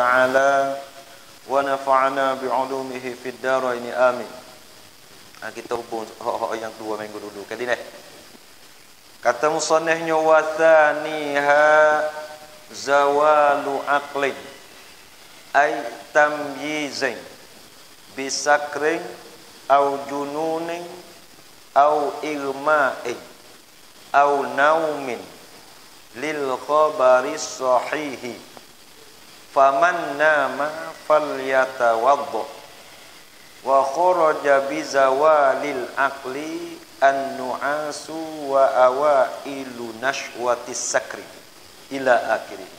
taala wa nafa'ana bi'ulumihi fid dharain amin. Kita hubung hak yang dua minggu dulu kali ni. Kata musannifnya wa thaniha zawalu aqlin ay tamyizin bisakrin au jununin au igma'in au naumin lil khabari sahihi faman nama falyatawadda wa kharaja bi zawalil aqli an-nu'asu wa awailu nashwatis sakri ila akhirih.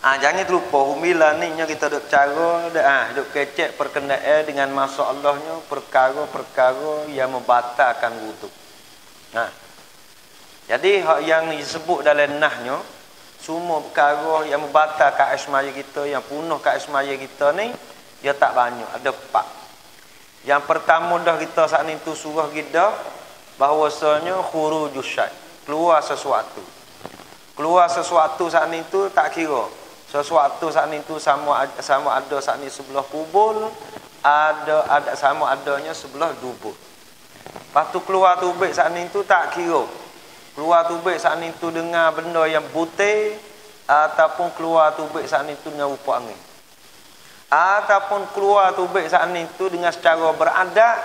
Jangan lupa humilah ni kita duk cara duk kecek perkenaan dengan masuk Allahnya perkara-perkara yang membatalkan wudu. Jadi hak yang disebut dalam nahnya semua perkara yang membatalkan asmaya kita, yang punahkan asmaya kita ni dia tak banyak, ada 4. Yang pertama dah kita saat ni tu surah kita bahawasanya khurujus syai, keluar sesuatu. Keluar sesuatu saat ni tu tak kira sesuatu saat itu sama ada saat ini sebelah kubur, ada sama adanya sebelah dubur. Lepas tu keluar tubik saat itu tak kira. Keluar tubik saat itu dengan benda yang putih, ataupun keluar tubik saat itu dengan rupa angin, ataupun keluar tubik saat itu dengan secara beradat,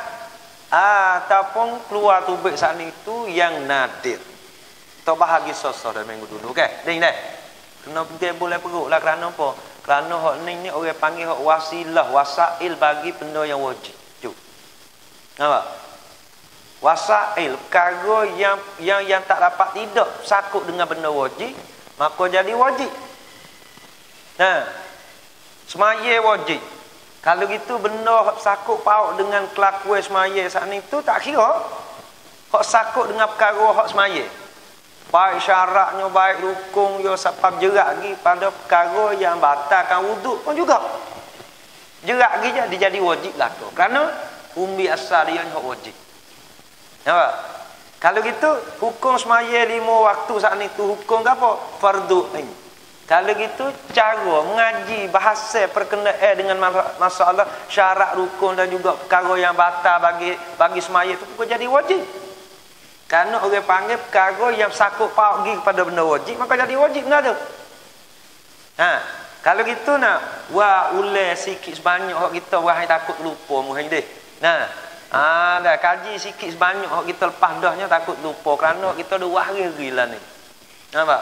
ataupun keluar tubik saat itu yang nadir. Kita bahagi sosok dalam minggu dulu, okey? Ding. Kena pergi boleh perut lah. Kerana apa? Kerana hak ni orang panggil hak wasilah, wasail bagi benda yang wajib. Nampak? Wasail, perkara yang tak dapat tidak sakut dengan benda wajib, maka jadi wajib. Semaya wajib. Kalau gitu benda hak sakut paut dengan kelakuan semaya saat ni tu tak kira. Hak sakut dengan perkara hak semaya. Baik syaratnya, baik rukun, yo sebab jerak lagi pada perkara yang batalkan wuduk pun juga. Jerak lagi jadi wajib lah tu. Kerana umbi asal dia hak wajib. Nampak? Kalau gitu hukum semaya 5 waktu saat ni tu hukum apa? Fardu ain. Kalau gitu cara mengaji bahasa perkenaan dengan masalah syarat rukun dan juga perkara yang batal bagi semaya tu pun jadi wajib. Kerana orang panggil perkara yang sakut paut pergi kepada benda wajib, maka jadi wajib enggak tu. Kalau gitu nak ulai sikit sebanyak hak kita wahai takut lupa muhai deh. Dah kaji sikit sebanyak hak kita lepas dahnya takut lupa kerana kita dah wahri lah ni. Nampak?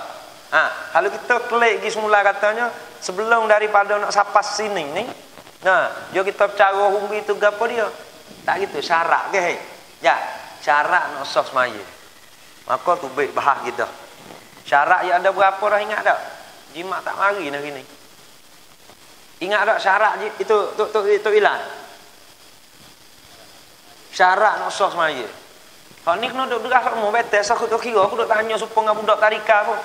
Kalau kita klik pergi semula katanya sebelum daripada nak sapas sini ni, dia kita cara humbi tu gapo dia? Tak gitu syarat ke? Ya. Syarat nak sah semaya. Maka tu baik bahas kita. Syarat yang ada berapa dah ingat tak? Jimat tak mari hari ni. Ingat tak syarat itu hilang? Syarat nak sah semaya. Hak ni kena duduk deras semua betes aku tu kira aku duk tanya supaya dengan budak tarika pun.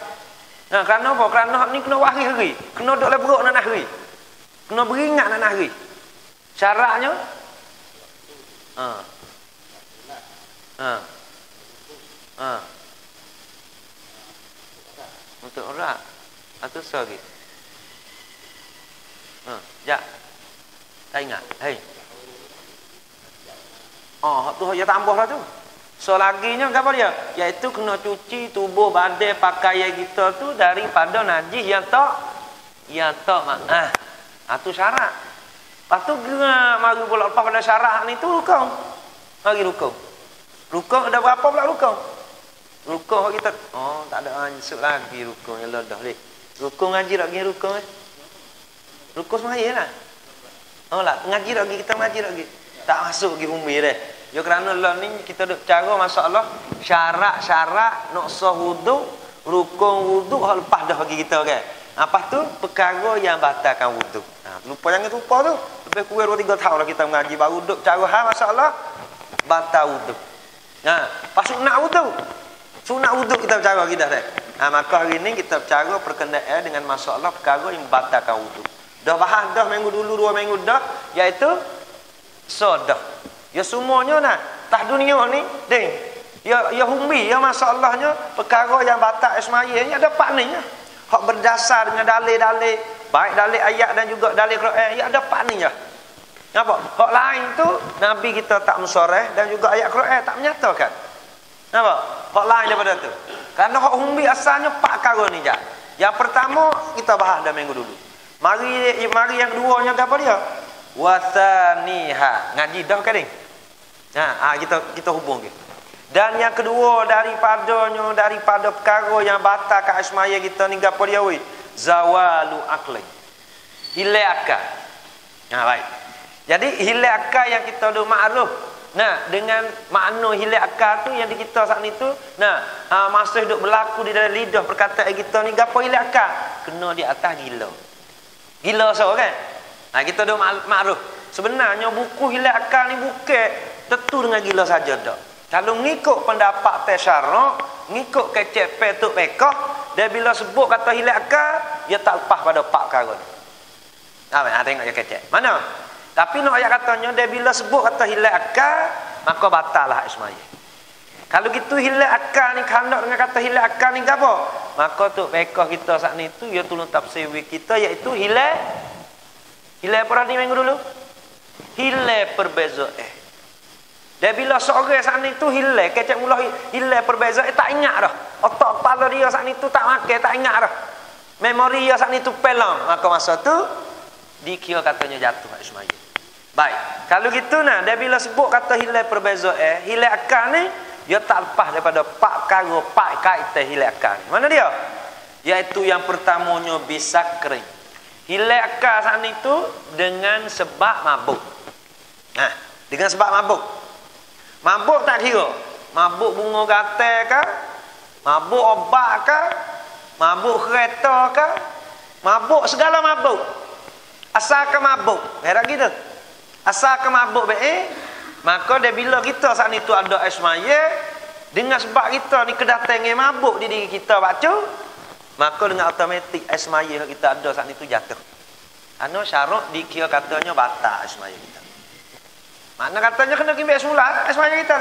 Kerana apa? Kerana hak ni kena wahri hari. Kena duk le beruk nak hari. Kena beringat nak hari. Syaratnya untuk orang atau sorry. Tak ingat. Tu dia tambah lah tu. So laginya apa dia? Iaitu kena cuci tubuh badan pakaian kita tu daripada najis yang tak tu syarat. Lepas tu gerak mari pula lepas pada syarat ni tu rukun. Mari rukun. Rukun ada berapa pula rukun? Rukun kita tak ada ansur lagi rukun yang dah leh. Rukun ngaji lagi rukun. Rukun semaya lah. Ngaji lagi kita ngaji lagi. Tak masuk lagi umbi dah. Ya kerana lah ni kita duk cara masalah syarat nak sah wudu, rukun wudu hak lepas dah bagi kita kan. Lepas tu perkara yang batalkan wudu. Lupa jangan lupa tu. Lebih kurang 2-3 tahun lah kita mengaji baru duk cara masalah batal wudu. Pas sunat wudu kita bercara kita dah. Maka hari ni kita bercara perkenaan dengan masalah perkara yang membatalkan wudu. Dah bahas dah minggu dulu 2 minggu dah iaitu sodah. Ya semuanya tah dunia ni ding. Ya humbi ya masalahnya perkara yang batal ismaiyahnya ada 4 ni. hak berdasar dengan dalil-dalil, baik dalil ayat dan juga dalil Quran, ya ada pak ni je. Nampak? Hak lain tu Nabi kita tak mensoreh dan juga ayat Quran tak menyatakan. Nampak? Hak lain daripada tu. Kerana hak umbi asalnya pak perkara ni je. Yang pertama kita bahas dah minggu dulu. Mari yang keduanya apa dia? Wasaniha. Ngaji dah kan ni? Kita hubung ke. Dan yang kedua daripada perkara yang batal kat semaya kita ni gapo dia weh? Zawalu aqli. Hilang akal. Baik. Jadi hilang akal yang kita dah makruf. Dengan makna hilang akal tu yang di kita saat ni tu, masa duk berlaku di dalam lidah perkataan kita ni gapo hilang akal? Kena di atas gila. Gila so kan? Kita dah makruf. Sebenarnya buku hilang akal ni bukan tentu dengan gila saja dak. Kalau ngikut pendapat Tasyarak, ngikut kecek petuk pekah, dia bila sebut kata hilang akal, dia tak lepas pada pak perkara ni. Tengok dia kecek. Mana? Tapi nak ayat katanya, dia bila sebut kata hilang akal, maka batal lah ismaya. Kalau gitu hilang akal ni, kandak dengan kata hilang akal ni apa? Maka tu pekah kita saat ni tu, dia tolong tafsir kita, iaitu hilang apa ni minggu dulu? Hilang perbezaan. Dan bila seorang saat ni tu hilang, kecek mula hilang perbezaan, tak ingat dah. Otak kepala dia saat ni tu tak makan, tak ingat dah. Memori dia saat ni tu pelang. Maka masa tu dikira katanya jatuh ismaya. Baik. Kalau gitu dia bila sebut kata hilang perbezaan, hilang akal ni dia tak lepas daripada pak perkara, pak kaitan hilang akal ni. Mana dia? Iaitu yang pertamanya bisa kering. Hilang akal saat ni tu dengan sebab mabuk. Dengan sebab mabuk. Mabuk tak kira. Mabuk bunga gatal ke? Mabuk obat ke? Mabuk kereta ke? Mabuk segala mabuk. Asalkan mabuk. Herak gitu. Asalkan mabuk maka dia bila kita saat ni tu ada ismaya, dengan sebab kita ni kedatangan mabuk di diri kita baca, maka dengan automatik ismaya kita ada saat ni tu jatuh. Syarat dikira katanya batal ismaya kita. Makna katanya kena kimbek semula semaya kita.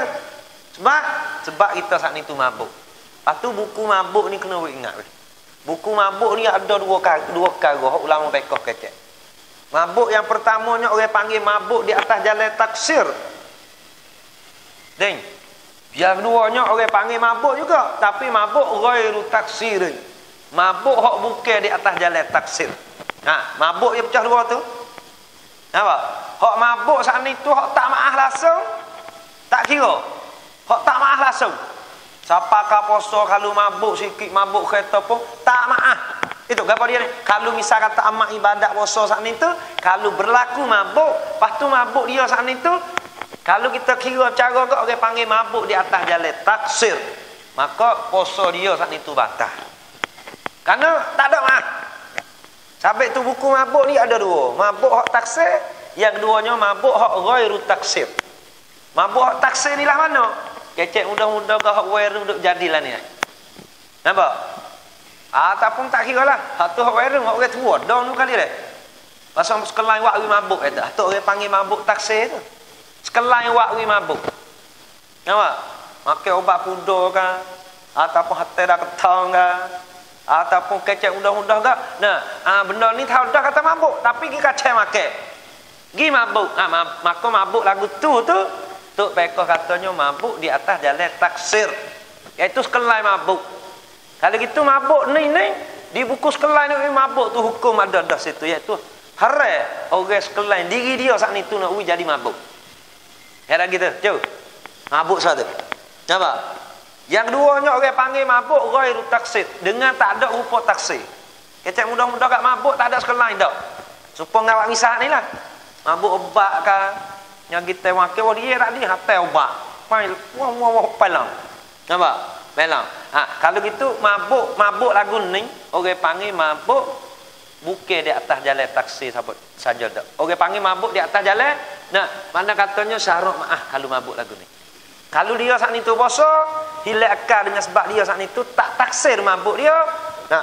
Sebab kita saat ni tu mabuk. Lepas tu buku mabuk ni kena ingat. Buku mabuk ni ada dua perkara ulama fiqh kecek. Mabuk yang pertamanya orang panggil mabuk di atas jalan taksir. Yang keduanya orang panggil mabuk juga, tapi mabuk ghairu taksir. Mabuk hak bukan di atas jalan taksir. Mabuk yang pecah dua tu. Nampak? Hak mabuk saat ni tu hak tak maaf langsung, tak kira. Hak tak maaf langsung. Siapa kau poso kalau mabuk sikit, mabuk kereta pun tak maaf. Itu apa dia ni? Kalau misal kata amat ibadat poso saat ni tu, kalau berlaku mabuk, lepas tu mabuk dia saat ni tu, kalau kita kira cara kau orang panggil mabuk di atas jalan taksir, maka poso dia saat ni tu batal. Karena tak ada maaf. Sampai tu buku mabuk ni ada dua. Mabuk hak taksir, yang keduanya mabuk hak ghairu taksir. Mabuk hak taksir ni lah mana? Kecek mudah-mudah ke hak ghairu duk jadilah ni. Nampak? Ataupun tak kira lah. Hak tu hak ghairu hak orang tua dah nu kali dah. Pasal sekelain wakwi mabuk itu. Tu orang panggil mabuk taksir tu. Sekelain wakwi mabuk. Nampak? Makan obat puda ke, ataupun hati dah ketang ke, ataupun kecek mudah-mudah ke. Benda ni tahu dah kata mabuk, tapi pergi kacau makan. Pergi mabuk. Maka mabuk lagu tu Tok Pekoh katanya mabuk di atas jalan taksir. Iaitu sekelai mabuk. Kalau gitu mabuk ni di buku sekelai ni mabuk tu hukum ada dah situ, iaitu haram orang sekelai diri dia saat ni tu nak jadi mabuk. Heran gitu. Jom. Mabuk satu. Nampak? Yang keduanya orang panggil mabuk ghairu taksir, dengan tak ada rupa taksir. Kecek mudah-mudah kat mabuk tak ada sekelai dak. Supaya ngawak misah ni lah. Mabuk obat ke, yang kita makan dia tak dia hati obat. Wah pelang. Nampak? Pelang. Kalau gitu mabuk lagu ni orang panggil mabuk bukan di atas jalan taksir saja dak. Orang panggil mabuk di atas jalan. Mana katanya syarat maaf kalau mabuk lagu ni. Kalau dia saat itu puasa, hilang akal dengan sebab dia saat itu tak taksir mabuk dia,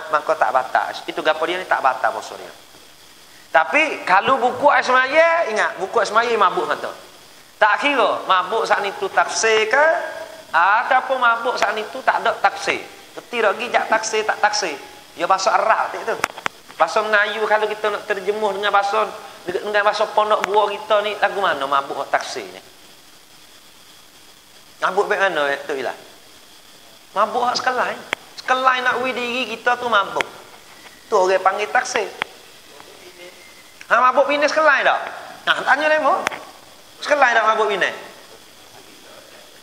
maka tak batal. Itu gapo dia ni tak batal puasa dia. Tapi kalau buku asmaya, ingat buku asmaya mabuk kata. Tak kira mabuk saat itu taksir ke, ataupun mabuk saat itu tak ada taksir. Tidak gijak taksir tak taksir. Ya bahasa Arab tu. Bahasa Melayu kalau kita nak terjemuh dengan bahasa pondok buah kita ni lagu mana mabuk taksir ni? Mabuk baik mana tu ialah? Mabuk hak sekelai. Sekelai nak wi diri kita tu mabuk. Tu orang panggil taksir. Ha mabuk bini sekelai dak? Nah, tanya lemo. Sekelai dak mabuk bini?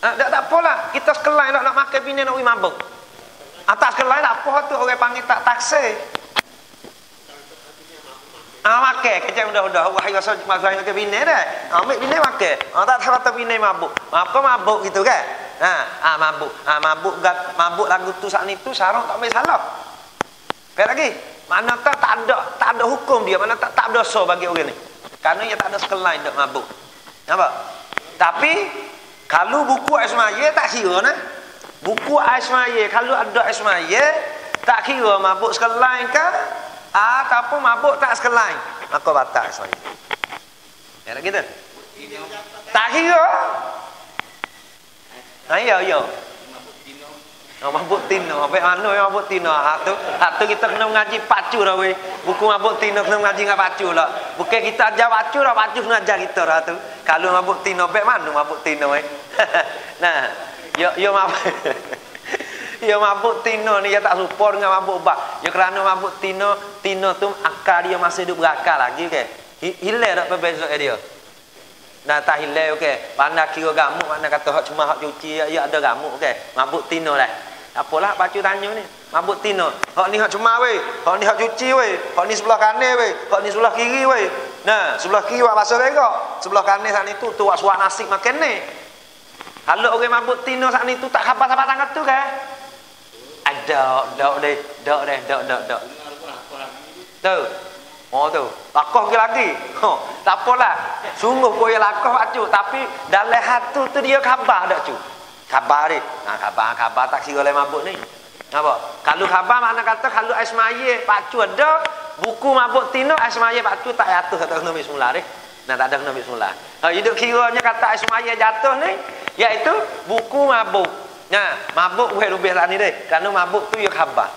Tak apalah, kita sekelai nak makan bini nak wi mabuk. Atas sekelai tak apa tu orang panggil tak taksir. Makan kecek udah wahai rasa makan ke bini dah. Ambil bini makan. Tak kata bini mabuk. Mabuk gitu kan? Mabuk lagu tu saat ni tu sarung tak ambil salah. Apa lagi? Mana tak ada hukum dia, mana tak ada dosa bagi orang ni. Kerana dia tak ada sekelai dak mabuk. Nampak? Tapi kalau buku Ismail tak kira nah. Buku Ismail kalau ada Ismail tak kira mabuk sekelai ke ataupun mabuk tak sekelai. Maka batal Ismail. Ya gitu. Tak kira. Ya. Mabuk tino, apa mana yang mabuk tino? Hak tu kita kena mengaji pacu dah weh. Buku mabuk tino kena mengaji dengan pacu lah. Bukan kita ajar pacu dah, pacu kena ajar kita dah tu. Kalau mabuk tino, baik mana mabuk tino weh? Nah, yo mabuk. Yo mabuk tino ni dia tak support dengan mabuk bak. Yo kerana mabuk tino tu akal dia masih hidup berakal lagi ke. Hilang tak perbezaan dia. Nah tak hilang okey. Pandai kira gamuk mana kata hak cuma hak cuci ya ada gamuk okey. Mabuk tino lah. Apalah pacu tanya ni. Mabuk tino. Hak ni hak cuma weh. Hak ni hak cuci weh. Hak ni sebelah kanan weh. Hak ni sebelah kiri weh. Nah, sebelah kiri wak basuh berak. Sebelah kanan saat ni tu wak suak nasi makan ni. Kalau orang mabuk tino saat ni tu tak khabar sampai tangan tu kan? Ada, dak. Tu. Oh tu. Lakoh lagi. Tak apalah. Sungguh koyo lakoh pacu, tapi dalam hati tu dia khabar dak cu. Khabar ni. Khabar tak kira oleh mabuk ni. Apa? Kalau khabar makna kata kalau Ismail pacu ada, buku mabuk tino Ismail pacu tak jatuh kata kena bismillah ni. Nah tak ada kena bismillah. Hidup kiranya kata Ismail jatuh ni iaitu buku mabuk. Nah, mabuk bukan lebih lah ni deh. Kerana mabuk tu ya khabar.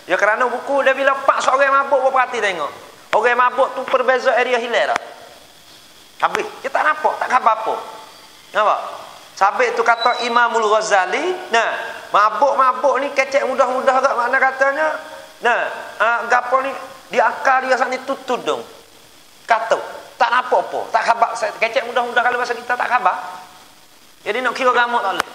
Ya kerana buku dia bila pak seorang mabuk berperhati tengok. Orang mabuk tu perbeza area hilang dah. Habis, dia tak nampak, tak khabar apa. Nampak? Sabit tu kata Imamul Ghazali, nah, mabuk-mabuk ni kecek mudah-mudah kat mana katanya. Nah, gapo ni di akal dia saat ni tutud dong. Kata, tak nampak apa, tak khabar, kecek mudah-mudah kalau bahasa kita tak khabar. Jadi nak kira gamuk tak boleh.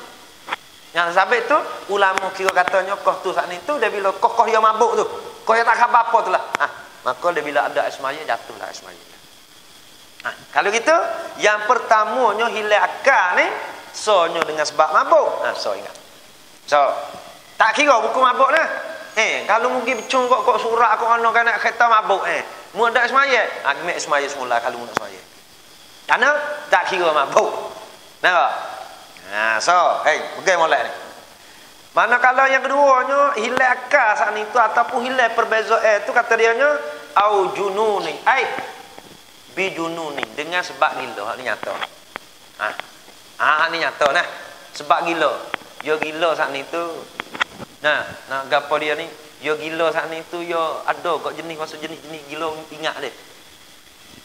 Yang sabit tu ulama kira katanya koh tu saat ni tu dia bila koh dia mabuk tu. Koh dia tak khabar apa tu lah. Maka dia bila ada Ismail jatuhlah Ismail. Kalau gitu yang pertamanya hilang akal ni sonya dengan sebab mabuk. So ingat. So tak kira buku mabuk nah. Kalau mungkin becung kok surat kok ana kan nak kata mabuk mu ada Ismail. Ambil Ismail semula kalau mu nak Ismail. Karena tak kira mabuk. Nampak? So, pergi molek ni. Manakala yang keduanya hilang akal saat itu ataupun hilang perbezaan tu kata dia nya au jununi bi jununi dengan sebab gila. Hak ni nyata. Ni nyata nah. Sebab gila. Yo gila saat ni tu. Nah gapo dia ni? Yo gila saat ni tu yo ada kok jenis masa jenis-jenis gila ingat dia.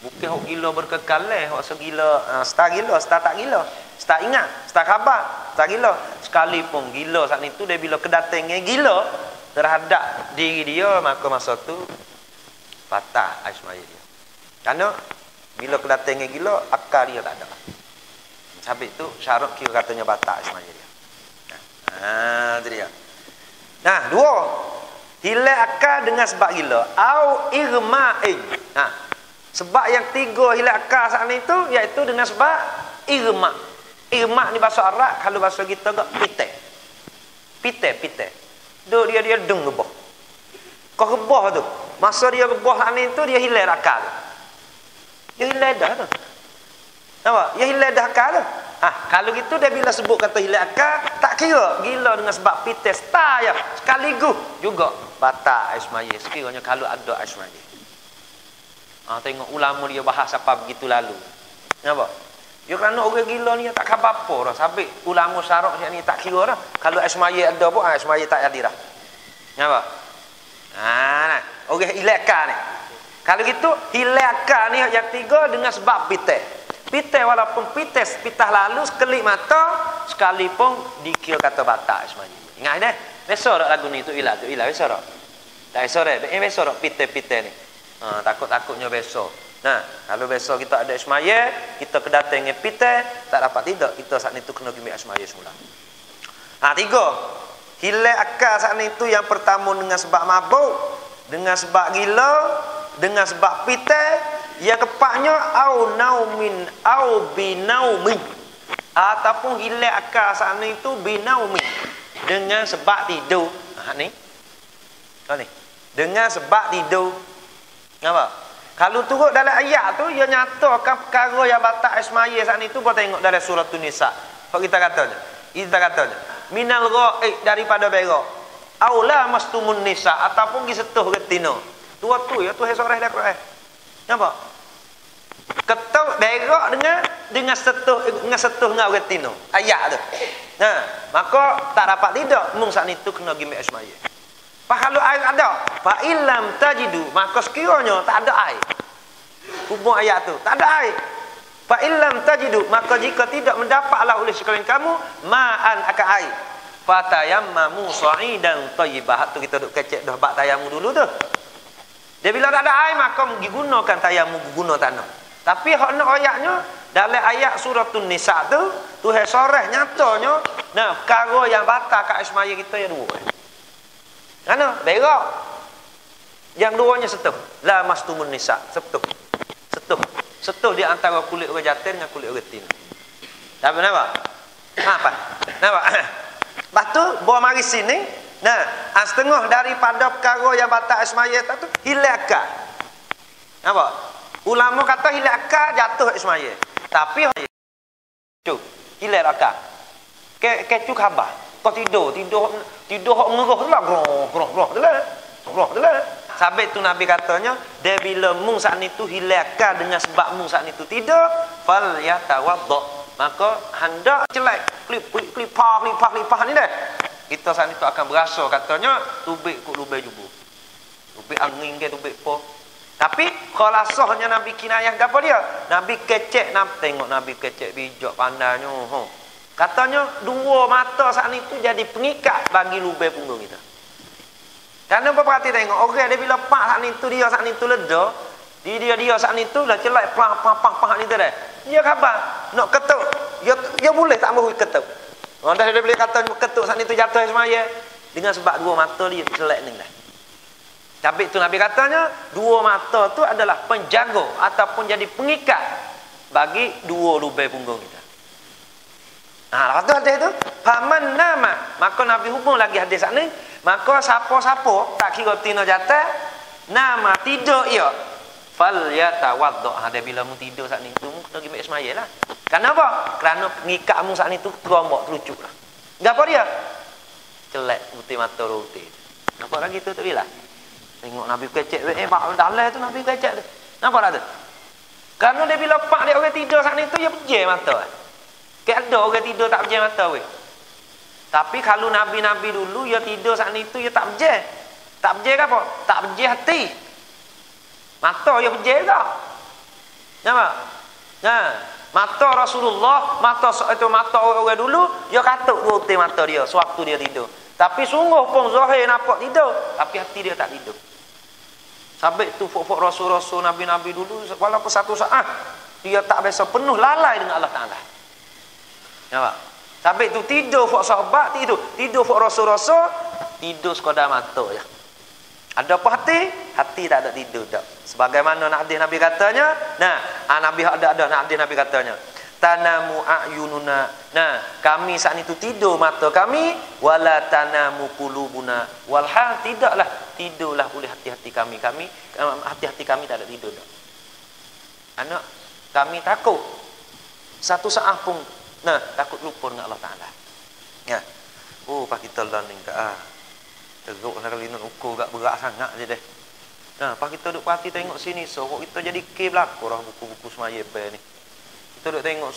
Bukan hok gila berkekal hok segila star gila, star tak gila. Star ingat, star khabar, star gila. Sekalipun gila saat itu dia bila kedatangan gila terhadap diri dia, maka masa tu patah Ismail dia. Karena bila kedatangan gila akal dia tak ada. Sebab itu syarat kira katanya patah Ismail dia. Itu dia. Nah, dua. Hilang akal dengan sebab gila au irma'in. Sebab yang tiga hilang akal saat itu iaitu dengan sebab irma'. Irma' ni bahasa Arab, kalau bahasa kita agak pite. Dia deng rebah. Kau rebah tu. Masa dia rebah ni tu dia hilang akal. Dia hilang dah tu. Nampak? Dia hilang dah akal tu. Kalau gitu dia bila sebut kata hilang akal, tak kira gila dengan sebab pite star ya. Sekaligus juga batal Ismail. Sekiranya kalau ada Ismail. Tengok ulama dia bahas apa begitu lalu. Nampak? Ya kerana orang gila ni tak khabar apa dah. Sabit ulama syarak ni tak kira dah. Kalau Ismail ada pun Ismail tak jadi dah. Nampak? Nah, orang hilaka ni. Kalau gitu hilaka ni yang tiga dengan sebab piteh. Piteh walaupun pitah lalu sekelip mata sekalipun dikira kata batal semuanya. Ingat dah. Besok lagu ni tu ilah besok. Tak besok dah. Besok piteh ni. Takut-takutnya besok. Nah, kalau besok kita ada semaya, kita kedatang dengan piteh, tak dapat tidak, kita saat itu kena pergi semaya semula. Tiga. Hilang akal saat itu yang pertama dengan sebab mabuk, dengan sebab gila, dengan sebab piteh. Yang keempatnya au naumin au binaumin. Ataupun hilang akal saat itu binaumin, dengan sebab tidur. Ni. Dengan sebab tidur. Apa? Kalau turut dalam ayat tu ia nyatakan perkara yang batal ismaya saat itu, kau tengok dalam surah An-Nisa. Apa kita katanya? Minal ghaib, daripada berak. Aula mastumun nisa, ataupun disetuh retina. Tua tu ya tu soreh dah Quran. Nampak? Ketuk berak dengan setuh dengan retina. Ayat tu. Nah, maka tak dapat tidak mung saat itu kena gimek ismaya. Kalau air ada, fa illam tajidu, maka sekiranya tak ada air. Hubung ayat tu, tak ada air. Fa illam tajidu, maka jika tidak mendapatlah oleh sekalian kamu ma'an akan air. Fatayammamu sa'idan thayyibah. Tu kita duk kecek dah bab tayammum dulu tu. Dia bila tak ada air maka digunakan tayammum guna tanah. Tapi hak nak ayatnya dalam ayat surah An-Nisa tu, Tuhan soreh nyatanya, nah perkara yang batal kat ismaya kita yang dua. Mana? Berak. Yang duanya setuh. La mastumun nisa. Setuh di antara kulit orang jantan dengan kulit orang betina. Tak apa? Apa? Nampak? Lepas tu, bawa mari sini. Nah, setengah daripada perkara yang batal ismaya tu, hilang akal. Nampak? Ulama kata hilang akal, jatuh ismaya. Tapi, hilang akal. Kecu khabar. Kau tidur hok mengeruh tu lah, groh tu lah. Sabit tu Nabi katanya, dia bila mung saat itu hilangkan dengan sebab mung saat itu tidur, fal yatawadda, maka hendak celak klipah ni dah. Kita saat itu akan berasa katanya tubik kok lubai jubu. Tubik angin ke tubik po. Tapi khalasahnya Nabi kinayah gapo dia? Nabi kecek, tengok Nabi kecek bijak pandainya. Katanya dua mata saat itu jadi pengikat bagi lubai punggung kita. Karena apa perhati tengok orang dia bila pak saat itu leda, dia saat itu dah celak pah ni tu dah. Dia khabar nak ketuk, dia boleh tak mahu ketuk. Orang dah dia boleh kata ketuk saat itu jatuh semaya dengan sebab dua mata dia celak ni dah. Tapi itu Nabi katanya dua mata tu adalah penjaga ataupun jadi pengikat bagi dua lubai punggung kita. Lepas tu hadis tu faman nama, maka Nabi hubung lagi hadis ni, maka siapa-siapa tak kira tina jatah nama tidur ia fal yatawadda. Dia bila mu tidur saat ni tu mu kena pergi semaya lah. Kenapa? Kerana pengikat mu saat ni tu terombak terucuk lah. Gapo dia? Celak putih mata roti. Nampak lagi tu tak bila? Tengok Nabi kecek bak dalam tu Nabi kecek tu. Nampak tak tu? Kerana dia bila pak dia orang tidur saat ni tu dia pejam mata. Ada orang tidur tak pejam mata weh. Tapi kalau Nabi-Nabi dulu dia tidur saat itu dia tak pejam. Tak pejam apa? Tak pejam hati. Mata dia pejam tak? Nampak? Nah, mata Rasulullah, mata orang-orang dulu dia katuk putih mata dia sewaktu dia tidur. Tapi sungguh pun zahir nampak tidur, tapi hati dia tak tidur. Sampai tu fok-fok Rasul-Rasul Nabi-Nabi dulu walaupun satu saat dia tak biasa penuh lalai dengan Allah Taala. Nampak? Sampai tu tidur fok sahabat, tidur fok rasul-rasul, tidur sekadar mata je. Ada apa hati? Hati tak ada tidur dak. Sebagaimana Nabi katanya, Nabi Nabi katanya, tanamu a'yununa. Kami saat itu tidur mata kami, wala tanamu qulubuna. Walhal tidaklah tidurlah oleh hati-hati kami. Hati-hati kami tak ada tidur dak. Anak kami takut satu saat pun takut lupa dengan Allah Ta'ala. Ya. Pak kita lah ni teruk sekali nak ukur gak berat sangat je deh. Pak kita duk perhati tengok sini kok kita jadi ke belakang dah buku-buku semaya ni. Kita duk tengok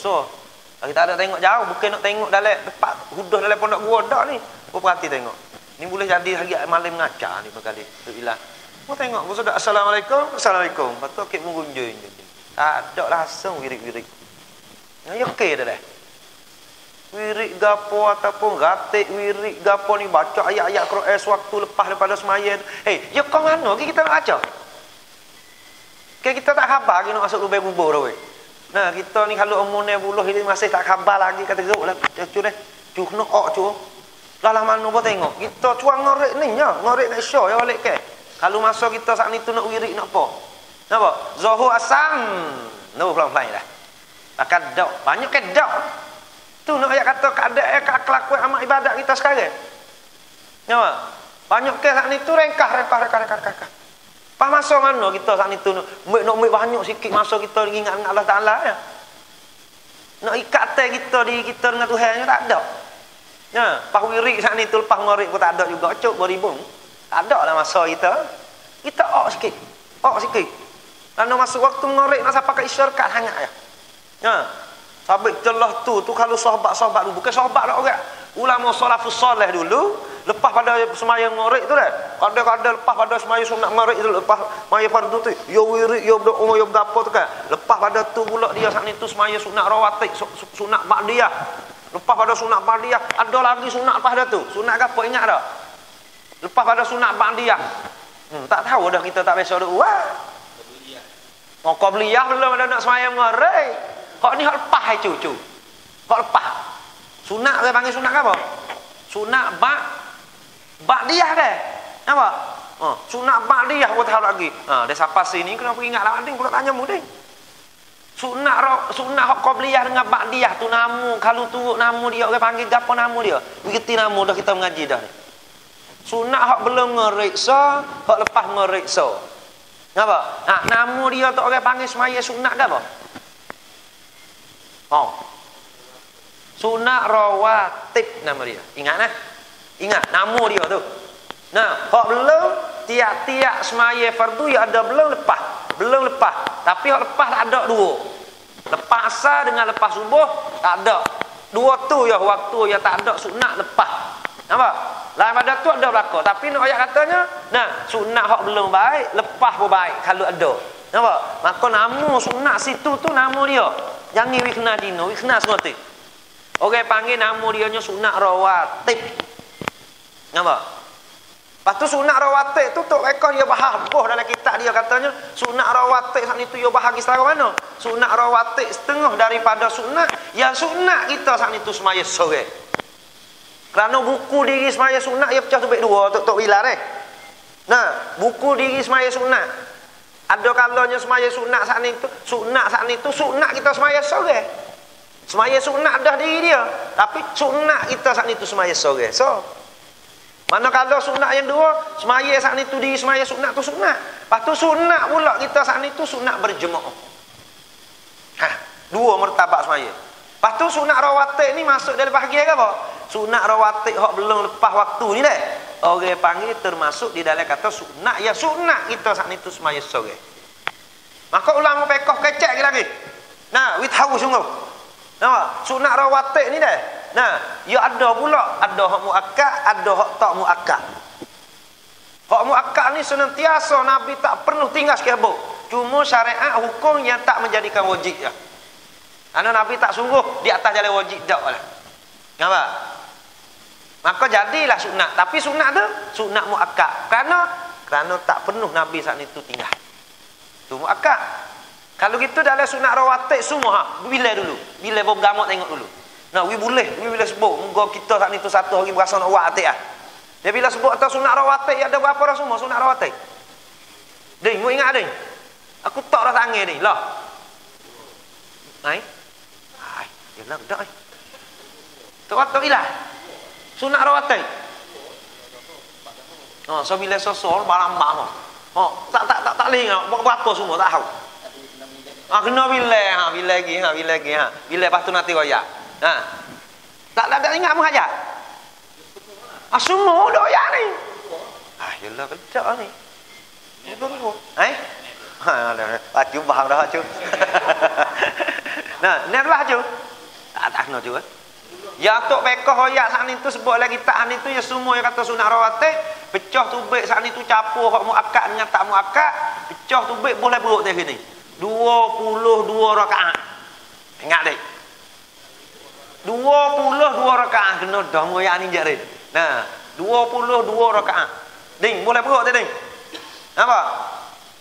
kita ada tengok jauh, bukan nak tengok dalam tempat hudah dalam pondok gua dak ni. Kau perhati tengok. Ni boleh jadi hari malam ngajar ni berkali. Tu bilang. Mu tengok mu sudah assalamualaikum, assalamualaikum. Patut kek mengunjung. Tak ada langsung wirik-wirik. Ya okey dah. Wirik gapo ataupun gatik wirik gapo ni baca ayat-ayat Quran sewaktu lepas daripada semaya. Hei, ya kau mana kita nak baca? Kita tak khabar kita nak masuk lubang kubur dah weh. Nah, kita ni kalau umurnya buluh ini masih tak khabar lagi kata geruklah cu deh. Cu kena ok cu. Lah mana pun tengok. Kita cuang ngorek ni nya, ngorek nak show ya balik ke. Kalau masa kita saat ni tu nak wirik nak apa? Napa? Zuhur asam. No pelan-pelan dah. Akan dak, banyak ke dak. Tu nak ayat kata keadaan kelakuan amal ibadat kita sekarang. Napa? Banyak ke saat ni tu rengkah. Pas masa mana kita saat ni tu nak banyak sikit masa kita ingat dengan Allah Taala ya. Nak ikat teh kita di kita dengan Tuhan tak ada. Ya, pas wirik saat ni tu lepas ngorik pun tak ada juga cuk beribung. Tak ada lah masa kita. Kita ok sikit. Karena masuk waktu ngorik nak sampai ke isyarakat hangat ya. Ya. Sabit celah tu kalau sahabat-sahabat dulu bukan sahabat lah orang. Ulama salafus soleh dulu lepas pada sembahyang maghrib tu dah. Kadang-kadang lepas pada sembahyang sunat maghrib tu lepas sembahyang fardu tu yo wirid yo berdoa yo gapo tu kan. Lepas pada tu pula dia saat itu sembahyang sunat rawatib sunat ba'diyah. Lepas pada sunat ba'diyah ada lagi sunat lepas dah tu. Sunat gapo ingat tak? Lepas pada sunat ba'diyah. Tak tahu dah kita tak biasa doa. Qabliyah. Qabliyah belum ada nak sembahyang maghrib. Hak ni hak lepas hai cucu. Hak lepas. Sunat saya panggil sunat apa? Sunat ba'diyah deh. Apa? Sunat ba'diyah pun tahu lagi. Dia siapa sini kena pergi ingat lah. Ading pula tanya mu ding. Sunat hak qabliyah dengan ba'diyah tu nama kalau turut nama dia orang panggil gapo nama dia. Begitu nama dah kita mengaji dah ni. Sunat hak belum ngeriksa, hak lepas ngeriksa. Apa? Nama dia tu orang panggil semaya sunat ke apa? Sunat rawatib nama dia. Ingat nah? Ingat nama dia tu. Nah, hak belum tiap-tiap semaya fardu ya ada belum lepas. Tapi hak lepas tak ada dua. Lepas asar dengan lepas subuh tak ada. Dua tu ya waktu ya tak ada sunat lepas. Nampak? Lain pada tu ada belaka. Tapi nak ayat katanya, nah, sunat hak belum baik, lepas pun baik kalau ada. Nampak? Maka nama sunat situ tu nama dia. Jangan wi kena dino, wi kena semati. Orang panggil nama dia nya sunat rawatib. Nampak? Lepas tu sunat rawatib tu tok rekod dia bahas boh dalam kitab dia katanya sunat rawatib saat itu dia bahagi setara mana? Sunat rawatib setengah daripada sunat yang sunat kita saat itu semaya sore. Kerana buku diri semaya sunat ia pecah tubik dua tok wilar Nah, buku diri semaya sunat ada kalanya semaya sunat saat itu sunat kita semaya sore. Semaya sunat dah diri dia, tapi sunat kita saat itu semaya sore. So, mana kalau sunat yang dua, semaya saat itu diri semaya sunat tu sunat. Lepas tu sunat pula kita saat itu sunat berjemaah. Dua martabat semaya. Lepas tu sunat rawatib ni masuk dalam bahagian apa? Sunat rawatib hak belum lepas waktu ni dah. Orang panggil termasuk di dalam kata sunat ya sunat kita saat itu semaya sore. Maka ulama pekoh kecek lagi. Nah, we tahu sungguh. Nampak? Sunat rawatib ni dah. Nah, ya ada pula, ada hak muakkad, ada hak tak muakkad. Hak muakkad ni senantiasa Nabi tak perlu tinggal sekebuk. Cuma syariat hukum yang tak menjadikan wajib ya. Karena Nabi tak sungguh di atas jalan wajib dak lah. Nampak? Maka jadilah sunat. Tapi sunat tu sunat muakkad. Kerana tak penuh Nabi saat itu tinggal. Tu muakkad. Kalau gitu dalam sunat rawatib semua bila dulu. Bila bergamot tengok dulu. Nah, we boleh sebut. Moga kita saat itu satu hari berasa nak buat atik ah. Dia bila sebut atas sunat rawatib ada berapa dah semua sunat rawatib? Ding, mu ingat ding. Aku tak dah tangan ni. Lah. Yalah dak. Tak ilah. Sunat rawatib. So bila sosol barang-barang. Tak leh berapa semua tak tahu. Kena bila lagi. Bila lepas tu nanti royak. Tak ada ingat mu hajat. Semua royak ni. Yalah kedak ni. Baju bahang dah cu. Nah, ni adalah cu. Tak kena cu. Ya tok pekoh hoyak saat itu sebut lagi tak itu ya semua yang kata sunat rawatib, pecah tubik saat itu capur hak muakkad dengan tak muakkad, pecah tubik boleh beruk teh gini. 22 rakaat. Ingat dek. 22 rakaat kena dah moyak ni jare. Nah, 22 rakaat. Ding, boleh beruk teh ding. Nampak?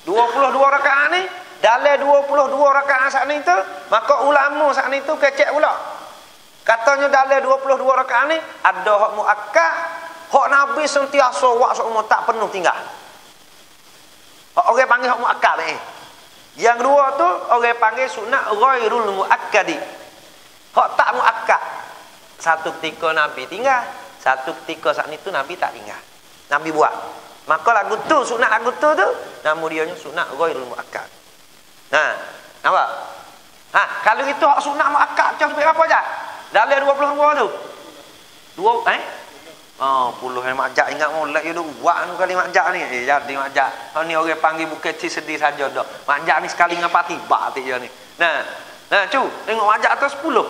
22 rakaat ni dalam 22 rakaat saat itu, maka ulama saat itu kecek pula. Katanya dalam 22 rakaat ni ada hak muakkad, hak Nabi sentiasa wak semua tak penuh tinggal. Hak orang panggil hak muakkad ni. Yang dua tu orang panggil sunat ghairul muakkadi. Hak tak muakkad. Satu ketika Nabi tinggal, satu ketika saat itu Nabi tak tinggal. Nabi buat. Maka lagu tu sunat lagu tu nama dia sunat ghairul muakkad. Nah, nampak? Ha, kalau itu hak sunat muakkad macam apa aja? Dalam 22 tu. Puluh yang majak ingat molek you tu. Wak nu kali majak ni. Jadi majak. Hau ni orang panggil bukan ci sedih saja dah. Majak ni sekali ngapa tiba ti dia ni. Nah, cu, tengok majak atas 10.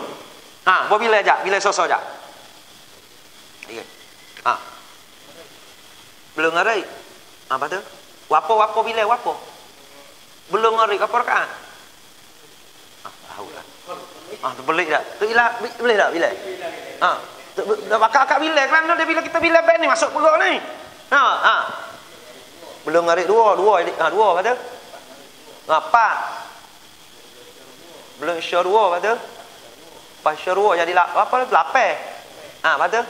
Ha, bila ajak? Bila sosok ajak? Iya. Ha. Belum hari. Apa tu? Wapo bila wapo? Belum hari apa rakaat? Tahu lah. Tu belik tak? Tu ilah boleh tak bila? Dah bakal bila kerana dia bila kita bila band ni masuk perut ni. Belum hari dua kata. Apa? Belum isya dua kata. Pas isya dua jadi apa? 8. Kata.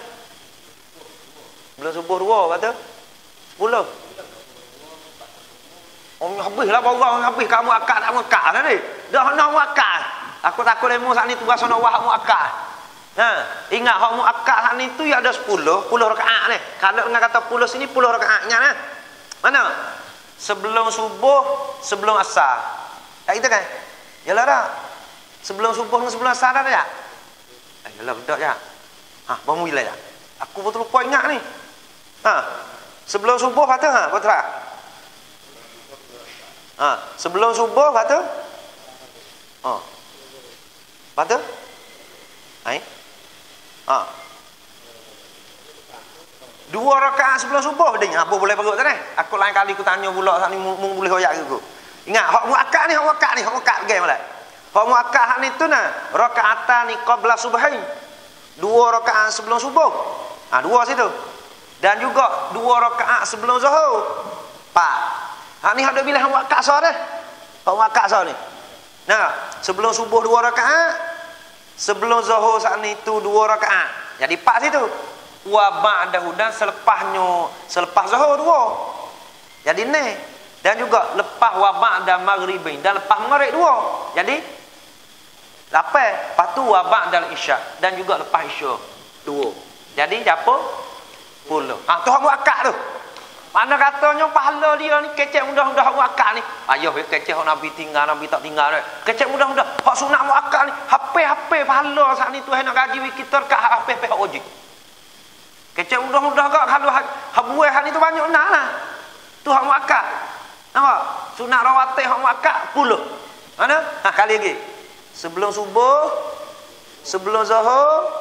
Belum subuh 2 kata. 10. Habislah borang habis kamu akad tak akad dah ni. Dah nak akad. Aku takut demo saat ni tugas sono wah akad. Ingat hak akad saat ni tu ya ada 10 rakaat ni. Kalau dengan kata 10 sini 10 rakaatnya nah. Mana? Sebelum subuh, sebelum asar. Tak gitu kan? Yalah dah. Sebelum subuh dengan sebelum asar dah ya. Yalah bedak ya. Bamu bila ya. Aku betul lupa ingat ni. Sebelum subuh kata betul. Sebelum subuh kata kata dua rakaat sebelum subuh ding apa boleh perut tak aku lain kali aku tanya pula ni mung boleh hoyak ke ingat hak muakkad ni hak game lah hak muakkad ni tu nah rakaatan ni qabla subhain 2 rakaat sebelum subuh dua situ dan juga 2 rakaat sebelum zuhur 4 ni ada bila hak muakkad sah dah hak muakkad sah ni nah sebelum subuh 2 rakaat sebelum zuhur saat ni tu 2 rakaat jadi 4 situ wa ba'dahu dan selepas zuhur 2 jadi ni dan juga lepas wa ba'da maghribin dan lepas maghrib 2 jadi 8 lepas tu wa ba'dal isya dan juga lepas isya 2 jadi berapa 10 tu hak muakkad tu mana katanya pahala dia ni kecek mudah-mudah hak muakkad ni ayah kecek hak Nabi tinggal Nabi tak tinggal kecek mudah-mudah hak sunat muakkad ni HP pahala saat ni Tuhan nak gaji kita kat HP hak wajib kecek mudah-mudah kak kalau hak buah hak ni tu banyak lah tu hak muakkad nampak sunat rawatib hak muakkad 10 mana kali lagi sebelum subuh sebelum zuhur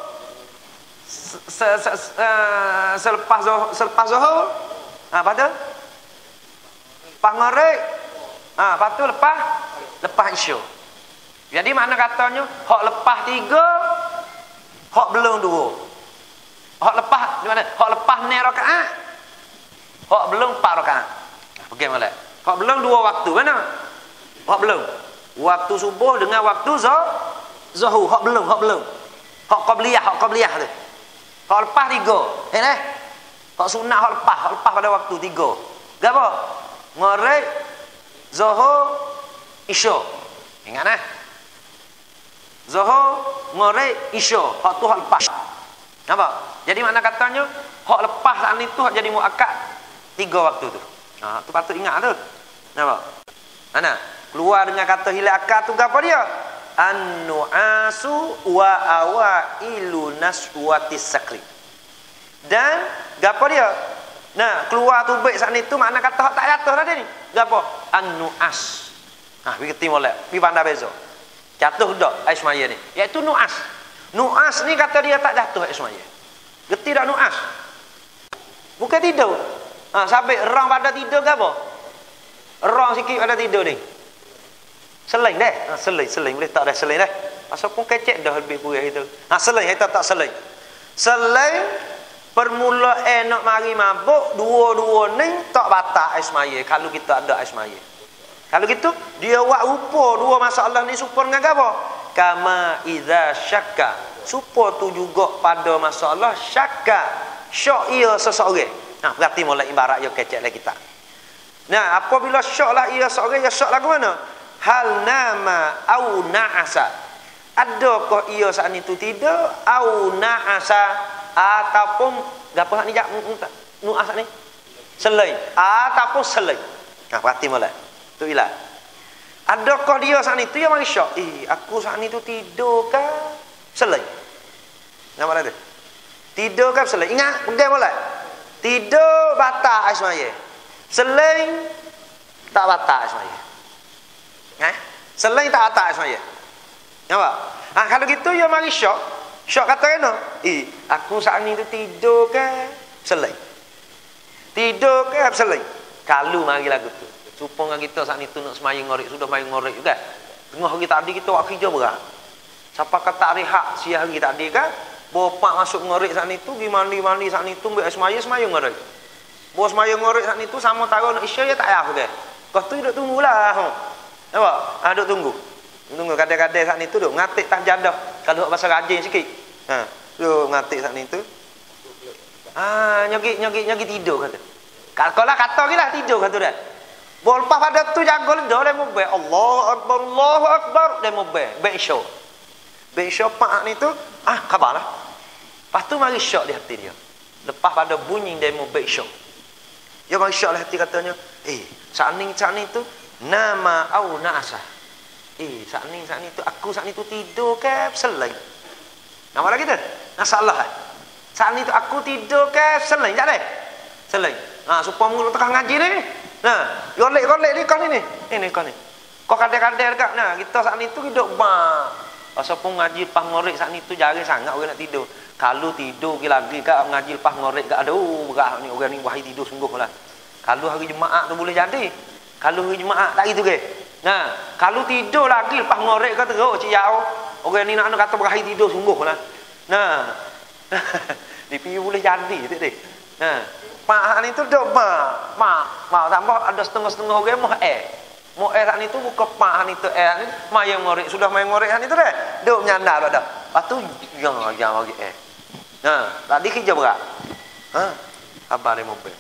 selepas zuhur apa tu lepas maghrib lepas tu lepas isya jadi mana katanya hak lepas 3 hak belum 2 hak lepas di mana hak lepas 9 rakaat hak belum 4 rakaat bagaimana hak belum 2 waktu mana hak belum waktu subuh dengan waktu zuhur hak belum hak qabliyah tu hak lepas 3 hak sunat hak lepas pada waktu 3 gapo maghrib zuhur isya ingat zuhur maghrib isya hak tu hak lepas nampak jadi makna katanya hak lepas saat ni tu hak jadi muakkad 3 waktu tu tu patut ingat tu nampak mana keluar dengan kata hilal akad tu gapo dia an-nu'asu wa awailu naswatis sakri dan gapo dia keluar tubik saat ni tu makna kata hak tak jatuh dah dia ni gapo an-nu'as pergi ketemu molek pergi pandai beza jatuh dak ais maya ni iaitu nu'as Nu'as ni kata dia tak jatuh semaya. Geti tak nu'as? Bukan tidur. Sampai orang pada tidur ke apa? Orang sikit pada tidur ni. Selain deh. Selain boleh tak dah selain dah. Asal pun kecek dah lebih kurang itu. Selain kita tak selain. Selain permulaan nak mari mabuk, dua-dua ni tak batal semaya kalau kita ada semaya. Kalau gitu dia buat rupa dua masalah ni supaya dengan apa? Kama idza syakka. Supaya tu juga pada masalah syakka. Syak ia seseorang. Berarti mulai ibarat yang kecek lah kita. Nah, apabila syak lah ia seseorang, ya syak lagu mana? Hal nama au na'asa. Adakah ia saat itu tidak au na'asa ataupun gapo hak ni jak nu'asa ni? Selain ataupun selain. Berarti mulai. Tu ilah. Adakah dia saat itu yang mari syak? Aku saat itu tidur ke selain? Nama dia. Tidur ke selain? Ingat, pegang mulai. Tidur batal semaya. Selain tak batal semaya. Selain tak batal semaya. Nampak? Kalau gitu ya mari syak. Syak kata kena. Aku saat ni tu tidur ke selain? Tidur ke selain? Kalau mari lagu tu. Supaya kita saat ni tu nak semaya ngorek, sudah semaya ngorek juga. Tengah hari tadi kita buat kerja berat. Siapa kata rehat siang hari tadi kan? Bapak masuk ngorek saat ni tu, pergi mandi saat ni tu, ambil semaya ngorek. Bawa semaya ngorek saat ni tu, sama taruh nak isya ya tak payah ke? Kau tu duduk tunggulah. Nampak? Duduk tunggu. Tunggu kadang-kadang saat ni tu duk ngatik tah jadah. Kalau bahasa rajin sikit. Duk ngatik saat ni tu. Nyogi tidur kata. Kalau kata gilah tidur kata dah. Boleh pada tu jaga dah dia mobil. Allahu akbar dia mobil. Baik syok. Baik syok pak ni tu khabarlah. Lepas tu mari syok di hati dia. Lepas pada bunyi dia mobil syok. Dia mari syok di hati katanya, saat ni tu nama au na'asa. Saat ni tu aku saat ni tu tidur ke selain. Nama lagi tu? Masalah. Saat ni tu aku tidur ke selain tak ada? Selain. Supaya mulut tengah ngaji ni. Golek ni kau ni. Ini kau ni. Kau kadang-kadang dekat kita saat ni tu hidup Pasal pun ngaji lepas ngorek saat ni tu jarang sangat orang nak tidur. Kalau tidur lagi kat ngaji lepas ngorek kat berat ni orang ni wahai tidur sungguh lah. Kalau hari Jumaat tu boleh jadi. Kalau hari Jumaat tak gitu ke? Kalau tidur lagi lepas ngorek kata teruk cik yau. Orang ni nak kata berakhir tidur sungguh lah. Dipi boleh jadi tu deh. Pak ni tu dok mak tambah ada setengah-setengah orang mau saat ni tu buka pak ni tu ni maya ngorek sudah maya ngorek ni tu deh. Dok nyanda dah. Lepas tu jangan bagi tadi kerja berat. Abang dia mobil.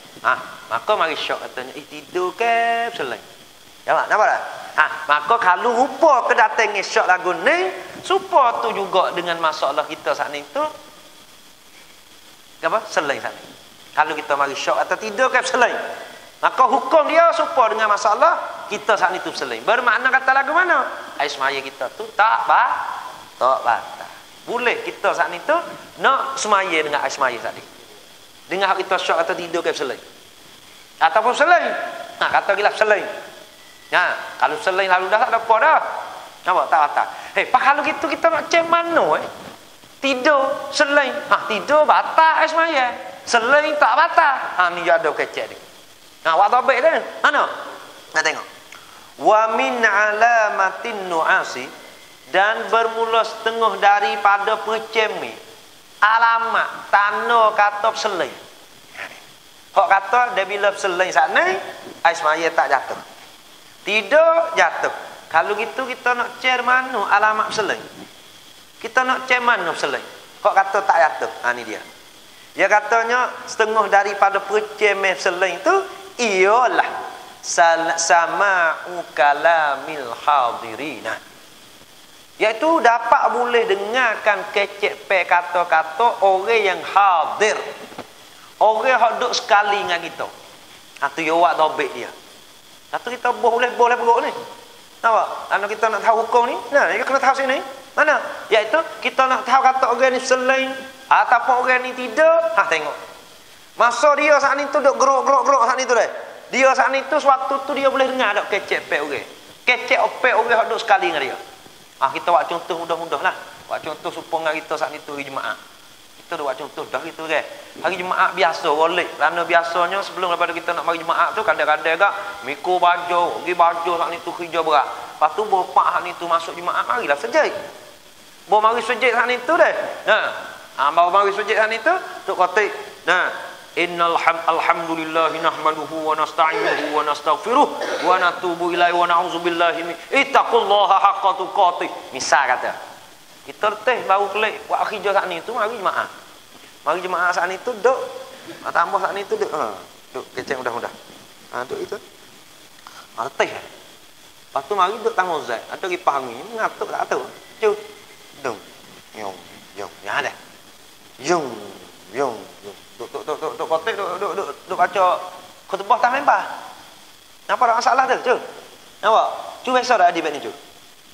Maka mari syok katanya tidur ke selain. Nampak dah? Maka kalau rupa kedatangan syok lagu ni supaya tu juga dengan masalah kita saat ni tu apa? Selain saat ni. Kalau kita mari syok atau tidur ke selain. Maka hukum dia supaya dengan masalah kita saat ni tu selain. Bermakna kata lagu mana? Air semaya kita tu tak batal. Boleh kita saat ni tu nak semaya dengan air semaya saat ni. Dengan kita syok atau tidur ke selain. Ataupun selain. Kata gila selain. Kalau selain lalu dah tak ada apa dah. Nampak tak batal. Pak kalau gitu kita nak cek mana tidur selain. Tidur batal semaya. Selain tak batal. Ni ada kecek ni. Awak tahu baik dah. Mana? Nak tengok. Wa min alamatin nu'asi dan bermula setengah daripada pecemi. Alamat tanda kata selain. Hak kata dia bila selain saat ni semaya tak jatuh. Tidur jatuh. Kalau gitu kita nak cek mana alamat selain. Kita nak cek mana selain. Kok kata tak jatuh. Ni dia. Dia katanya setengah daripada pecemi selain tu ialah sama'u kalamil hadirina. Iaitu dapat boleh dengarkan kecek pe kata-kata orang yang hadir. Orang yang duduk sekali dengan kita. Tu dia buat dobek dia. Satu kita boleh perut ni. Nampak? Kalau kita nak tahu hukum ni, kita kena tahu sini. Mana? Iaitu kita nak tahu kata orang ni selain ataupun orang ni tidur. Tengok. Masa dia saat ni tu duk geruk saat ni tu dah. Dia saat ni tu suatu tu dia boleh dengar tak kecek pe orang. Kecek pe orang duduk sekali dengan dia. Kita buat contoh mudah-mudah lah. Buat contoh supaya kita saat itu hari Jumaat. Kita dah buat contoh dah gitu kan. Hari Jumaat biasa boleh. Kerana biasanya sebelum daripada kita nak mari Jumaat tu kadang-kadang agak mikul baju, pergi baju saat itu kerja berat. Lepas tu bapak saat itu masuk Jumaat marilah sejid. Bawa mari sujud saat itu deh. Bawa mari sujud saat itu tok kotik. Alhamdulillah nahmaduhu wa nasta'inuhu wa nastaghfiruh wa natubu ilaihi wa na'udzubillahi min ittaqullaha haqqa tuqatih. Misal kata. Kita teh baru kelik buat kerja saat ni tu mari Jumaat. Mari Jumaat saat ni tu duk tambah saat ni tu duk duk kecek mudah-mudah. Duk itu. Teh. Lepas tu mari duk tamu zat. Ada kipah angin ngatuk tak tahu. Cu. Dum. Yong. Ya dah. Yong. Duk kotek duk baca khutbah tak membah. Apa ada masalah tu? Cu. Nampak? Cu besok dah adik ni cu.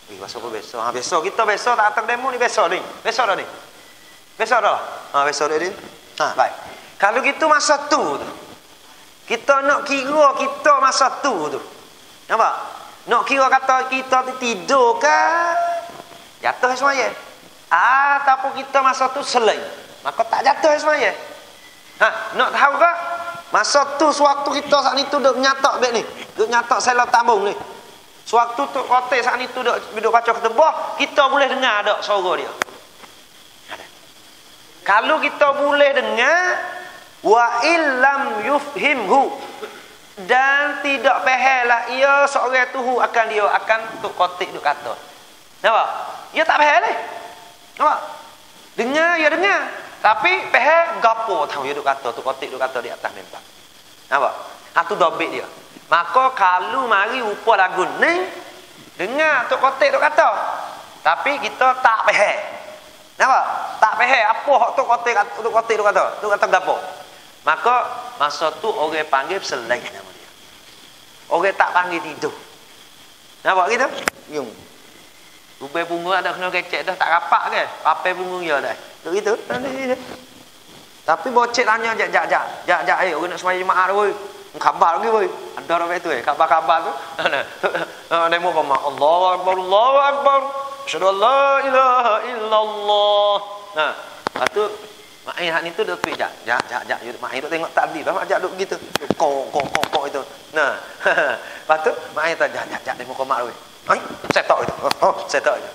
Besok besok. Besok kita besok tak datang demo ni besok ni. Besok dah ni. Besok dah. Besok dah ni. Baik. Kalau gitu masa tu. Kita nak kira kita masa tu. Nampak? Nak kira kata kita tidur ke jatuh semaya. Ataupun kita masa tu selain. Maka tak jatuh semaya. Nak tahu ke? Masa tu sewaktu kita saat ni tu duk nyatak beg ni. Duk nyatak selah tambung ni. Sewaktu tu kotak saat ni tu duk baca khutbah, kita boleh dengar tak suara dia. Kalau kita boleh dengar wa illam yufhimhu dan tidak fahamlah ia seorang tu akan dia akan tok kotak duk kata. Nampak? Dia tak faham ni. Nampak? Dengar ya dengar. Tapi faham gapo tahu dia duk kata tok kotak duk kata di atas mimbar. Nampak? Hatu dobit dia. Maka kalau mari rupa lagu ni dengar tok kotak duk kata. Tapi kita tak faham. Nampak? Tak faham apa hak tok kotak duk kata. Duk kata gapo? Maka masa tu orang panggil selain nama dia. Orang tak panggil tidur. Nampak gitu? Yung. Rubai punggung ada kena kecek dah tak rapat ke? Papai punggung ya dah. Tu gitu. Tapi bocek tanya jak orang nak sembahyang Jumaat woi. Khabar lagi woi. Ada orang tu khabar tu. Demo koma Allahu akbar. Asyhadu an la ilaha illallah. Lepas tu Mak hak ni tu duk tweet jak. Mak duk tengok takbir, mak jak duk begitu. Kok itu. Nah. Lepas tu mak tak jak demo komak weh. Setok itu. Setok itu.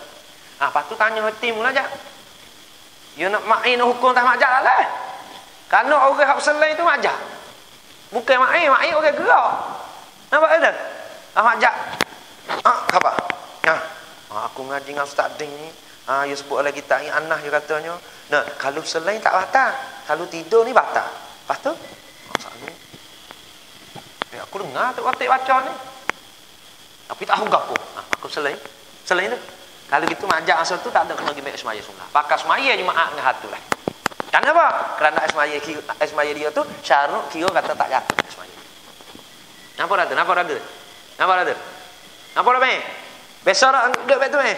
Lepas tu tanya hati mula jak. Ya nak mak nak hukum tak mak jak lah. Karena orang hak selain tu mak jak. Bukan mak orang gerak. Nampak tak? Mak jak. Khabar. Aku ngaji dengan ustaz Ding ni. Ya sebut lagi tak ingat anah dia katanya. Nah, kalau selain tak batal. Kalau tidur ni batal. Lepas tu, aku dengar tu waktu baca ni. Tapi tak tahu apa. Aku selain tu. Kalau gitu majak asal tu tak ada kena pergi semaya sunnah. Pakai semaya Jumaat dengan hatu lah. Kenapa? Kerana semaya dia tu syarat kira kata tak jatuh semaya. Nampak ada? Besok dah duduk betul ni.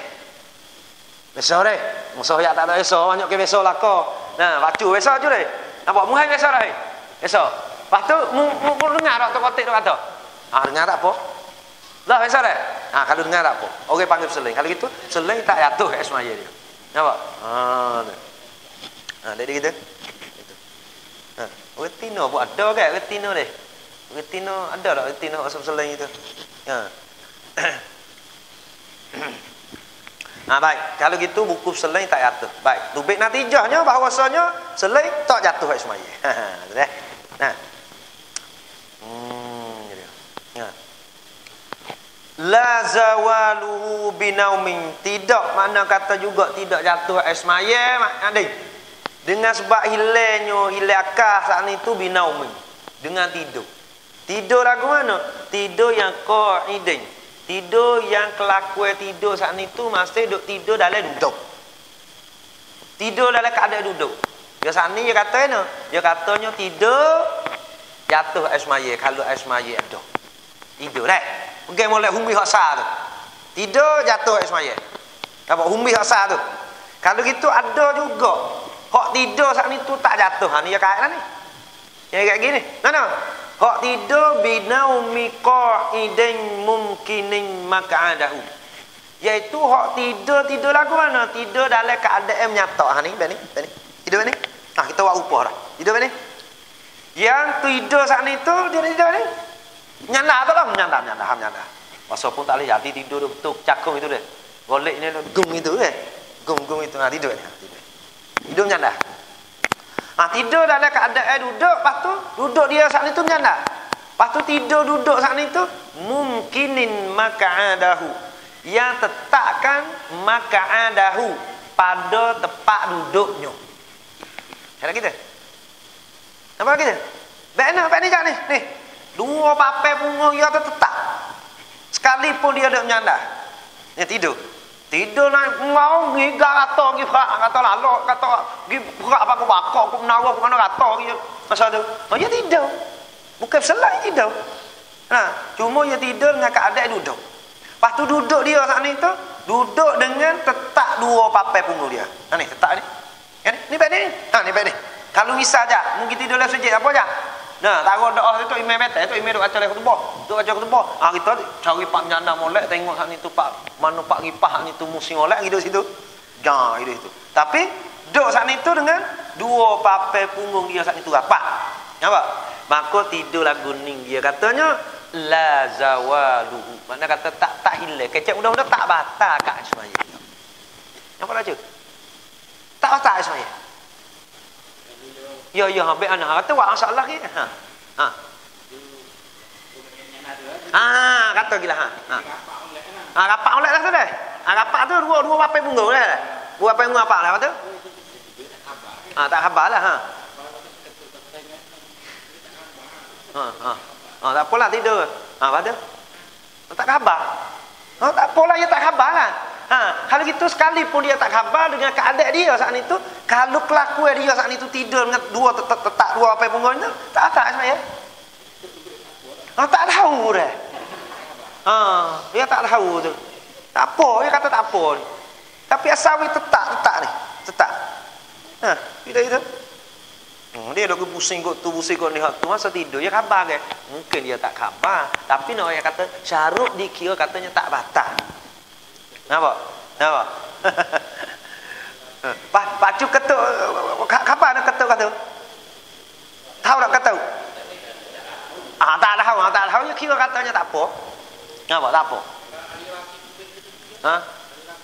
Besok deh. Musuh yang tak ada besok banyak ke besok lah kau. Nah, baca besok je deh. Nampak muhai besok dah. Besok. Lepas tu mu dengar tak kotak tu kata. Dengar tak apa? Dah besok deh. Kalau dengar tak apa. Orang panggil seling. Kalau gitu seling tak jatuh semaya dia. Nampak? Jadi gitu. Itu. Retino pun ada ke retino deh. Retino ada tak retino asal seling itu? Baik, kalau gitu buku selain tak jatuh. Baik, tubik natijahnya bahawasanya selain tak jatuh semaya. Nah. La zawaluhu binaumin, tidak mana kata juga tidak jatuh semaya maknanya dengan sebab hilang akal saat itu binaumin, dengan tidur. Tidur lagu mana? Tidur yang qaidin. Tidur yang kelakuan tidur saat itu masih duduk tidur dalam duduk. Tidur dalam keadaan duduk. Dia saat ni dia katanya tidur jatuh semaya kalau semaya ada. Tidur dah. Bukan molek humbi hak sah tu. Tidur jatuh semaya. Apa humbi hak sah tu. Kalau gitu ada juga hak tidur saat itu tak jatuh. Ni dia kait lah ni. Yang kayak gini. Mana? Hak tidur binaumi qa'idin mumkinin mak'adahu. Iaitu hak tidur lagu mana? Tidur dalam keadaan nyata. Ha ni, ni. Tidur ni. Ha kita buat upah dah. Tidur ni. Yang tidur saat ni tu dia tidur ni. Nyanda tak lah, nyanda. Masa pun tak boleh jadi tidur betul cakung itu dia. Golek ni gum itu dia. Gum itu tidur ni. Tidur nyanda. Ha tidur dalam keadaan duduk, lepas tu duduk dia saat ni tu nyanda. Lepas tu tidur duduk saat ni tu mungkinin maka'adahu. Yang tetapkan maka'adahu pada tempat duduknya. Ada kita? Nampak kita? Baik ni jak ni. Ni. Dua papai punggung dia tetap. Sekalipun dia ada menyandar. Dia tidur. Tidur nak mau ngigak kata gi berak kata lalok kata gi berak apa bakok aku menawa aku mana kata dia. Masa tu. Oh dia tidur. Bukan selai tidur. Nah, cuma dia tidur dengan keadaan duduk. Lepas tu duduk dia saat ni tu, duduk dengan tetap dua papai punggung dia. Ha ni, tetap ni. Kan? Ni baik ni. Ha ni baik ni. Kalau misal aja, mungkin tidur dalam sujud apa aja. Nah, taruh doa tu imam betul, tu imam duk baca lepas khutbah. Duk baca khutbah. Ha kita cari pak menyandar molek tengok saat ni tu pak mana pak ripah ni tu musim molek hidup situ. Ja, hidup situ. Tapi duk saat ni tu dengan dua papai punggung dia saat itu rapat. Nampak? Maka tidur lagu ning dia katanya la zawaluhu. Makna kata tak hilang. Kecek mudah-mudah tak batal kat semaya. Nampak tak je? Tak batal semaya. Ya habis anak kata wah masalah ke? Ha. Kata gila ha. Rapat oleh lah tu dah. Rapat tu dua papai punggung dah. Dua papai punggung apa lah tu? Tak khabar lah ha. Tak apalah tidur. Apa tu? Tak khabar. Tak apalah dia tak khabar lah. Kalau gitu sekalipun dia tak khabar dengan keadaan dia saat itu, kalau kelakuan dia saat itu tidur dengan tetap dua apa punggung itu, tak saya. Tak tahu dah. Dia tak tahu tu. Tak apa, dia kata tak apa ni. Tapi asal dia tetap ni. Tetap. Itu. Dia dah pusing kot tu, pusing kot ni hak tu masa tidur dia khabar ke? Mungkin dia tak khabar, tapi nak dia kata syarut dikira katanya tak batal. Nampak? Pacu ketuk kapan nak ketuk kata? Tahu tak ketuk? Tak tahu dia kira katanya tak apa. Nampak tak apa?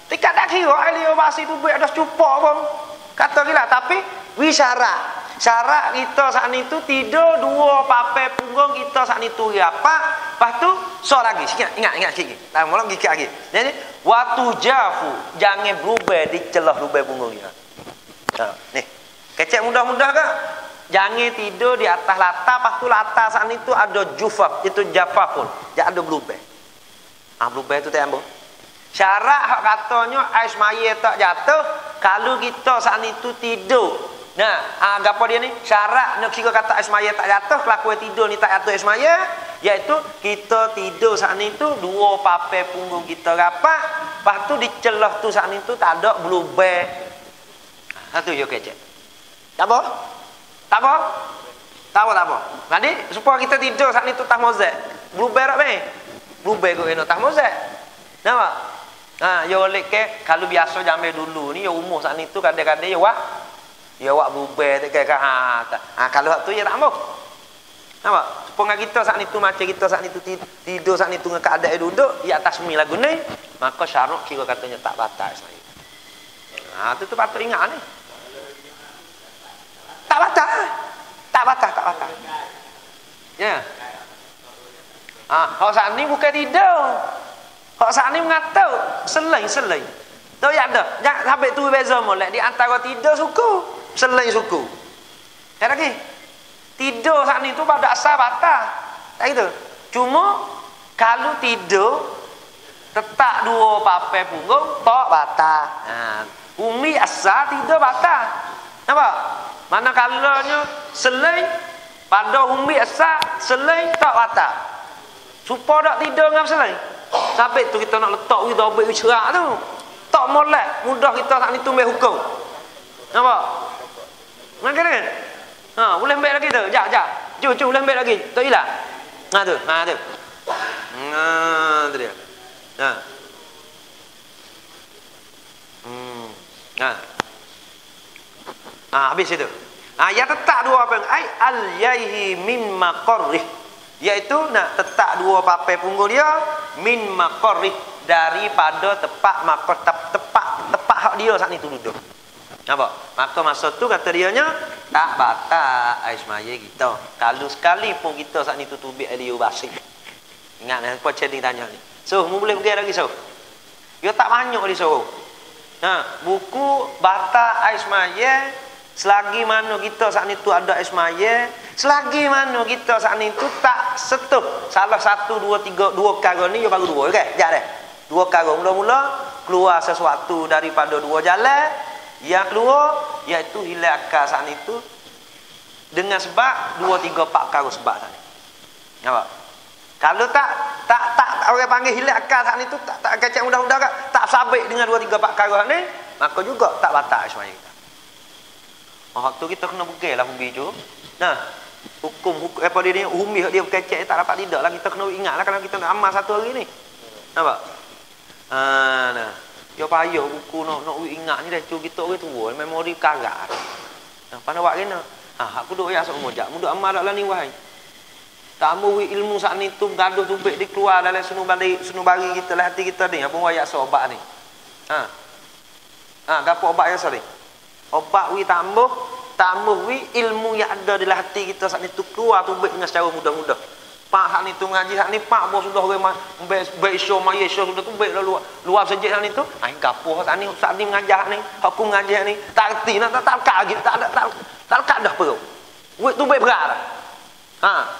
Tidak tak kira ahli basi tu buat dah cupak pun. Kata gila tapi wisyarat. Syarat kita saat itu tidur dua papai punggung kita saat itu apa? Lepas tu so lagi ingat sikit. Tak mau lagi lagi. Jadi waktu jafu jangan berubah di celah berubah punggung dia. Nih. Kecek mudah-mudah ke? Jangan tidur di atas latar, lepas tu latar saat itu ada jufaf, itu jafafun. Jangan ada berubah. Berubah itu tak ambil. Syarat hak katanya ais mayat tak jatuh kalau kita saat itu tidur. Nah, apa dia ni? Syarat nak kira kata ismaya tak jatuh, kelakuan tidur ni tak jatuh ismaya, iaitu kita tidur saat ni tu dua papai punggung kita rapat, lepas tu di celah tu saat ni tu tak ada berubah. Satu je kecek. Tak apa? Tak apa. Jadi supaya kita tidur saat ni tu tak mozek. Berubah tak baik? Berubah kau kena tak mozek. Nampak? Ya oleh ke kalau biasa jamai dulu ni ya umur saat ni tu kadang-kadang ya awak berubah tak kalau waktu ya tak mau. Nampak? Supaya kita saat itu macam kita saat itu tidur saat itu dengan keadaan duduk di atas mi lagu ni, maka syarat kira katanya tak batal saya. Itu patut ingat ni. Tak batal. Ya. Hak saat ni bukan tidur. Hak saat ni mengatur selain. Tahu ya ada. Jangan sampai tu beza molek di antara tidur suku selain suku. Tak lagi. Tidur saat ni tu pada asal batal. Tak gitu. Cuma kalau tidur tetap dua papai punggung tak batal. Umi asal tidur batal. Nampak? Mana kalanya selain pada umi asal selain tak batal. Supaya tak tidur dengan selain. Sampai tu kita nak letak kita ambil cerak tu. Tak molek mudah kita saat ni tumbang hukum. Nampak? Macam ni. Boleh ambil lagi tu. Jap. Cu boleh ambil lagi. Tak hilang. Tu. Tu dia. Habis itu. Ya tetap dua apa? Ai al-yaihi min maqarrih. Iaitu nak tetap dua papai punggul dia min maqarrih, daripada tepak hak dia saat itu duduk. Nampak? Maka masa tu kata dianya tak batal ais maya kita. Kalau sekali pun kita saat itu tubik dia basi. Ingat nak apa ceding tanya ni. So, mu boleh pergi lagi so. Dia tak banyak dia so. Buku batal ais maya selagi mana kita saat itu ada ais maya, selagi mana kita saat itu tak setuh salah satu dua perkara ni, dia baru dua, okey? Jap deh. Dua perkara mula-mula keluar sesuatu daripada dua jalan. Yang kedua iaitu hilang akal saat itu dengan sebab 2 3 4 perkara sebab tadi. Nampak? Kalau tak orang panggil hilang akal saat itu tak kecek mudah-mudah tak sabit dengan 2 3 4 perkara ni, maka juga tak batal sembahyang kita. Waktu kita kena peganglah umbi tu. Hukum apa dia umbi dia kecek tak dapat tidak lah, kita kena ingatlah kalau kita nak amal satu hari ni. Nampak? Dia payah buku nak ingat ni dah cu kita orang tua memori karat. Pandai buat kena. Aku duk ya sok mojak, muduk amal dak lah ni wahai. Tak mau ilmu sak ni tu gaduh tubik dikeluar dalam sunubari kita lah hati kita ni apa wayak sobat ni. Gapo obat ya sorry. Obat wi tambah wi ilmu yang ada dalam hati kita sak ni tu keluar tubik dengan secara mudah-mudah. Pak hak ni tu ngaji hak ni pak bos sudah orang baik show maya show sudah tu baik luar sejak hak ni tu gapo hak ni ustaz ni mengajar ni aku mengajar ni tak reti nak tak lagi tak dah perlu wei tu baik berat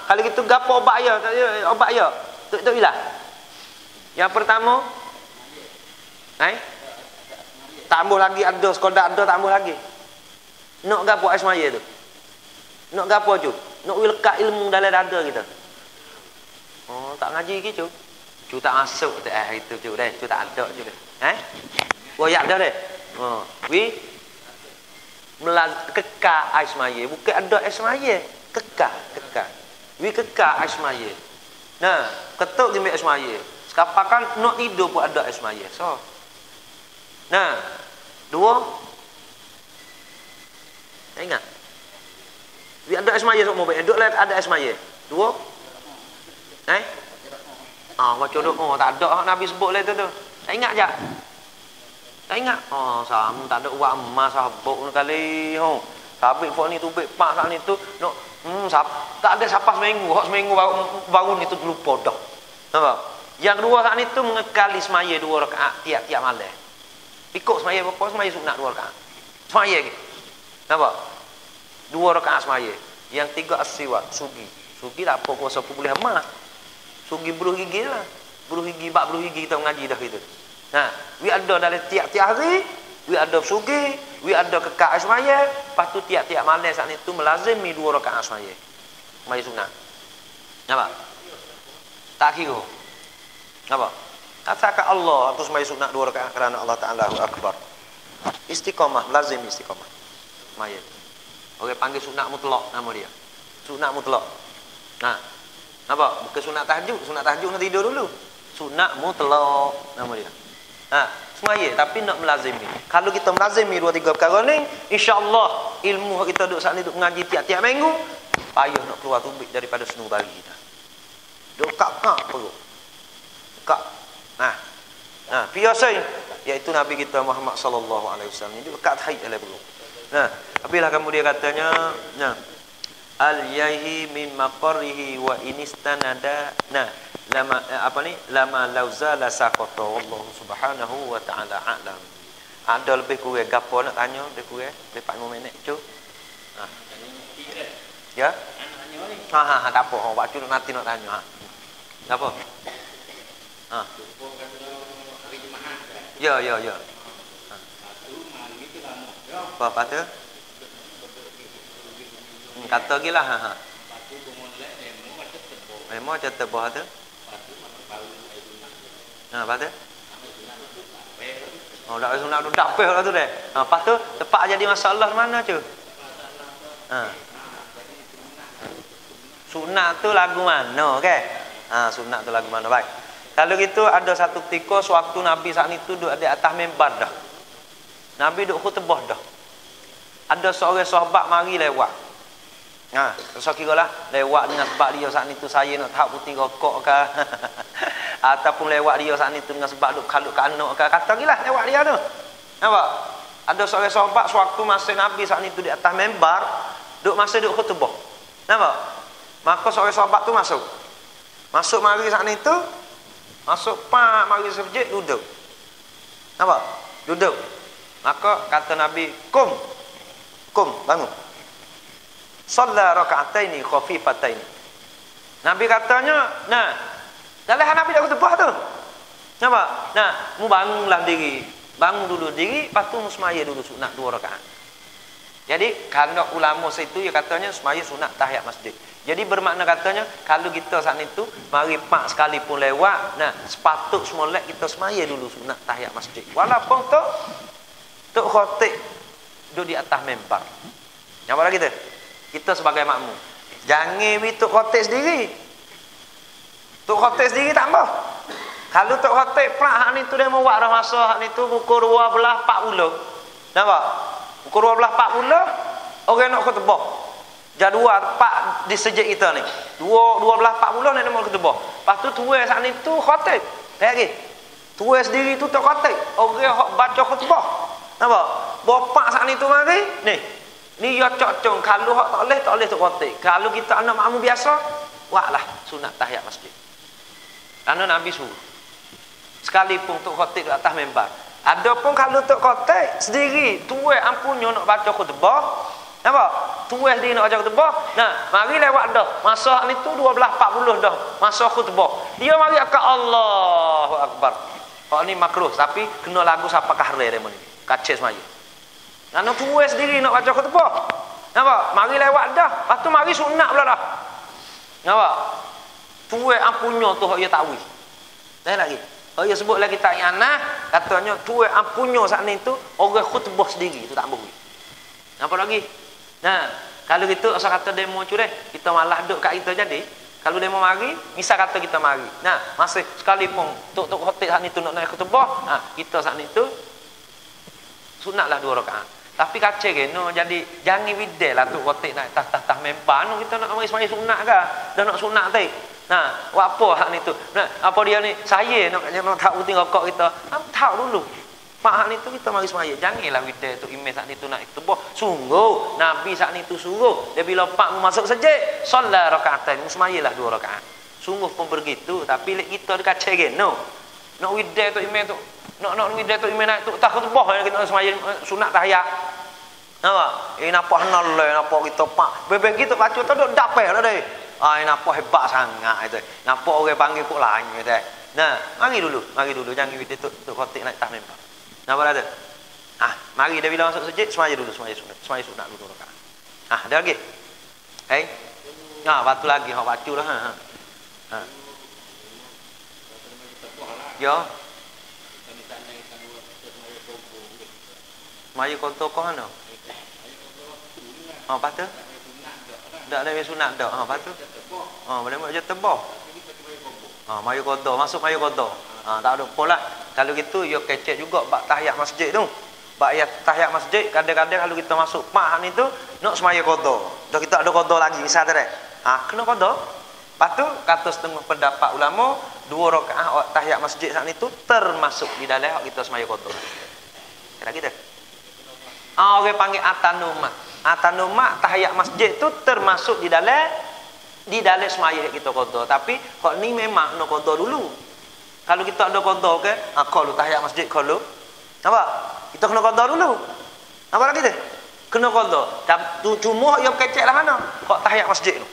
kalau gitu gapo obat ya tu ilah yang pertama tambah lagi ada sekolah ada tambah lagi nak gapo ais maya tu nak gapo tu nak lekat ilmu dalam dada kita. Tak ngaji ke cu tak masuk tu itu cu deh cu tak ada cu deh royak dah deh wi kekal ais maya bukan ada ais maya kekal wi kekal ais maya ketuk di ais maya sekapakan nak tidur pun ada ais maya so dua ingat wi ada ais maya sok mau baik duk ada ais maya dua baca doa tak ada Nabi sebut lah tu. Tak ingat je. Tak ingat. Sama tak ada uang emas sahabat kali. Sabit pun ni tu pak saat ni tu no tak ada siapa seminggu baru ni tu lupa dah. Nampak? Yang kedua saat ni tu mengekali semaya 2 rakaat tiap-tiap malam. Ikut semaya berapa? Semaya sunat 2 rakaat. Semaya ke? Nampak? 2 rakaat semaya. Yang 3 as-siwak, sugi. Sugi tak apa kuasa boleh emas. Sugi beruh gigi lah. Beruh gigi, bak beruh gigi kita mengaji dah gitu. We ada dalam tiap-tiap hari, we ada sugi, we ada kekal semaya, lepas tu tiap-tiap malam saat itu melazimi 2 rakaat semaya. Semaya sunat. Nampak? Tak kira. Nampak? Katakan Allah atau semaya sunat 2 rakaat kerana Allah Ta'ala Akbar. Istiqamah, lazim istiqamah. Semaya. Orang panggil sunat mutlak nama dia. Sunat mutlak. Nampak? Bukan sunat tahajud nak tidur dulu. Sunat mutlak nama dia. Semaya tapi nak melazimi. Kalau kita melazimi 2 3 perkara ni, insya-Allah ilmu kita duk saat ni duk mengaji tiap-tiap minggu, payah nak keluar tubik daripada senubari kita. Duk kak perut. Kak. Biasa iaitu Nabi kita Muhammad sallallahu alaihi wasallam ni dekat haid dalam perut. Apalah kemudian katanya, al-yahi min maqarrihi wa inistanada lama lauza la saqata wallahu subhanahu wa ta'ala a'lam. Ada lebih kurang gapo nak tanya lebih kurang 45 minit cu. Ya? Tak apa, waktu nanti nak tanya. Apa? Ya. Apa tu? Kata lagi lah. Memang cerita buah tu. Apa tu? Dah sunat tu dapeh lah tu deh. Lepas tu tepat jadi masalah mana tu? Sunat tu lagu mana, okey? Sunat tu lagu mana, baik. Kalau gitu ada satu ketika sewaktu Nabi saat itu duduk di atas mimbar dah. Nabi duduk khutbah dah. Ada seorang sahabat mari lewat. Ha, so kiralah lewat dengan sebab dia saat itu saya nak tahu putih rokok ke ataupun lewat dia saat itu dengan sebab duk kalut kanak ke, kata gilah lewat dia tu. Nampak? Ada seorang sahabat sewaktu masa Nabi saat itu di atas mimbar, duk masa duk khutbah. Nampak? Maka seorang sahabat tu masuk. Masuk mari saat itu, masuk pak mari masjid duduk. Nampak? Duduk. Maka kata Nabi, kum bangun. Shalla raka'ataini khafifataini. Nabi katanya, nah, dalam Nabi dah khutbah tu. Nampak? Nah, mu bangunlah diri. Bangun dulu diri, lepas tu mu semaya dulu sunat 2 rakaat. Jadi, kalau ulama situ ya katanya semaya sunat tahiyat masjid. Jadi bermakna katanya kalau kita saat itu mari pak sekali pun lewat, nah, sepatut semolek kita semaya dulu sunat tahiyat masjid. Walaupun tok khatib duduk di atas mimbar. Nampak lagi tu? Kita sebagai makmum jangan tok khatib sendiri. Tok khatib sendiri tak apa. Kalau tok khatib prak hak ni tu dia mau buat dah masa hak ni tu pukul 12.40. Nampak? Pukul 12.40 orang nak khutbah. Jadual pak di sejak kita ni. 12.40 nak mau khutbah. Lepas tu tuai saat ni tu khatib. Lagi. Tuai sendiri tu tok khatib. Orang hak baca khutbah. Nampak? Bapak saat ni tu mari. Ni ya cocok kalau hak tak boleh tok khatib. Kalau kita anak makmum biasa, buatlah sunat tahiyat masjid. Karena Nabi suruh. Sekalipun tok khatib di atas mimbar. Adapun kalau tok khatib sendiri, tuai ampunnya nak baca khutbah. Nampak? Tuai sendiri nak baca khutbah. Nah, mari lewat dah. Masa ni tu 12.40 dah. Masa khutbah. Dia mari akak Allahu Akbar. Hak ni makruh tapi kena lagu siapa kahre dia ni. Kacik semaya. Karena tuai sendiri nak baca khutbah. Nampak? Mari lewat dah. Lepas tu mari sunat pula dah. Nampak? Tuai ampunnya tu hak dia takwih. Dah lagi. Oh ya sebut lagi tak yanah, katanya tuai ampunnya saat ni tu orang khutbah sendiri tu tak boleh. Nampak lagi? Nah, kalau gitu asal kata demo cureh, kita malah duduk kat kita jadi. Kalau demo mari, misal kata kita mari. Nah, masih sekalipun tok khatib saat ni tu nak naik khutbah, kita saat ni tu sunatlah 2 rakaat. Tapi kacau ke no, jadi jangan widel lah tu khatib naik tah mimbar no, kita nak mari semaya sunat ke? Dah nak sunat tadi. Nah, buat apa hak ni tu? Nah, apa dia ni? Saya nak tahu putih rokok kita. Tahu dulu. Pak hak ni tu kita mari semaya. Janganlah widel tu imej saat ni tu nak khutbah. Sungguh Nabi saat ni tu suruh. Dia bila pak mu masuk masjid, solat rakaatain, mu semayalah 2 rakaat. Sungguh pun begitu, tapi lek kita dekat cege no. Nak widel tu imej tu. Nak widel tu imej nak tu tak khutbah kita semaya sunat tahiyat. Nampak? Nampak hanal nampak kita pak. Bebek kita baca tu dok dapel dah deh. Nampak hebat sangat itu. Nampak orang panggil kok lain gitu. Nah, mari dulu jangan kita tu khatib naik atas mimbar. Nampak ada? Mari dia bila masuk masjid semaya dulu semaya sunat dulu rakaat. Ada lagi? Batu lagi hak baca lah. Ya. Semaya kontor kau mana? Apa tu? Tak ada sunat dah. Lepas tu? Boleh buat je tebah. Mayu kodoh. Masuk mayu kodoh. Tak ada pola. Kalau gitu, ya kecek juga bak tahiyat masjid tu. Bak tahiyat masjid, kadang-kadang kalau kita masuk pak ni tu, nak semaya kodoh. Dah kita ada kodoh lagi, misal tak? Kena kodoh. Lepas tu, kata setengah pendapat ulama, 2 rakaat tahiyat masjid saat ni tu, termasuk di dalam kita semaya kodoh. Kira kita? Orang panggil atanumat. Atanumak tahiyat masjid tu termasuk di dalam semaya kita qada. Tapi hak ni memang nak qada dulu. Kalau kita ada qada ke, kalau tahiyat masjid kalau nampak? Kita kena qada dulu. Nampak lagi tu? Kena qada. Cuma yang keceklah mana? Hak tahiyat masjid tu.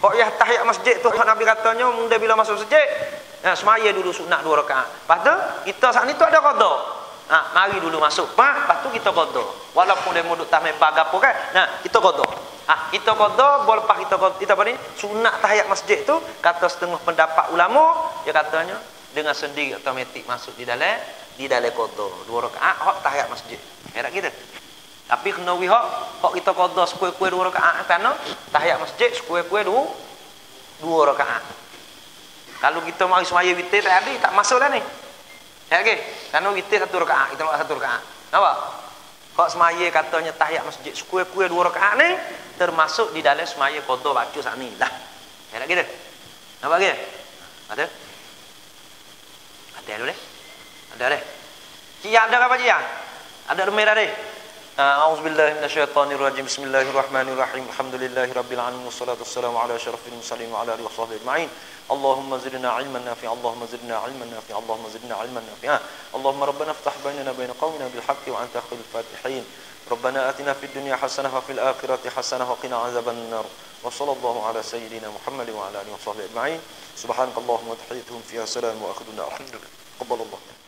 Hak ya tahiyat masjid tu hak Nabi katanya mula bila masuk masjid, semaya dulu sunat 2 rakaat. Lepas tu kita saat ni tu ada qada. Mari dulu masuk pak, lepas tu kita qada. Walaupun dia muduk tak mepah gapo kan. Nah, kita qada. Kita qada, lepas kita apa ni? Sunat tahiyat masjid tu kata setengah pendapat ulama, dia katanya dengan sendiri otomatik masuk di dalam qada 2 rakaat hak tahiyat masjid. Herak kita. Tapi kena wi hak kita qada sekue-kue 2 rakaat kerana tahiyat masjid sekue-kue 2 rakaat. Kalau kita mari semaya witir tadi tak masuk dah ni. Ya okey. Karena witir 1 rakaat, kita buat 1 rakaat. Nampak? Kok semaya katanya tahiyat masjid sekue-kue 2 rakaat ni termasuk di dalam semaya qada baca saat ni lah. Ya tak gitu? Nampak gitu? Ada? Ada dulu deh. Ada deh. Cia ada apa Cia? Ada merah deh. A'udzubillahi minasyaitonirrajim. Bismillahirrahmanirrahim. Alhamdulillahirabbil alamin wassalatu wassalamu ala asyrafil mursalin wa ala alihi washabbihi ajma'in. Allahumma zidna 'ilman nafi'an. Allahumma zidna 'ilman nafi'an. Allahumma zidna 'ilman nafi'an. Allahumma rabbana iftah bainana baina qaumina bil haqqi wa anta khairul fatihin. Rabbana atina fid dunya hasanah wa fil akhirati hasanah wa qina azaban nar. Wa sallallahu ala sayyidina Muhammad wa ala alihi washabbihi ajma'in. Subhanakallahumma wa bihamdika fiha salam wa akhiruna alhamdulillah. Qabbalallahu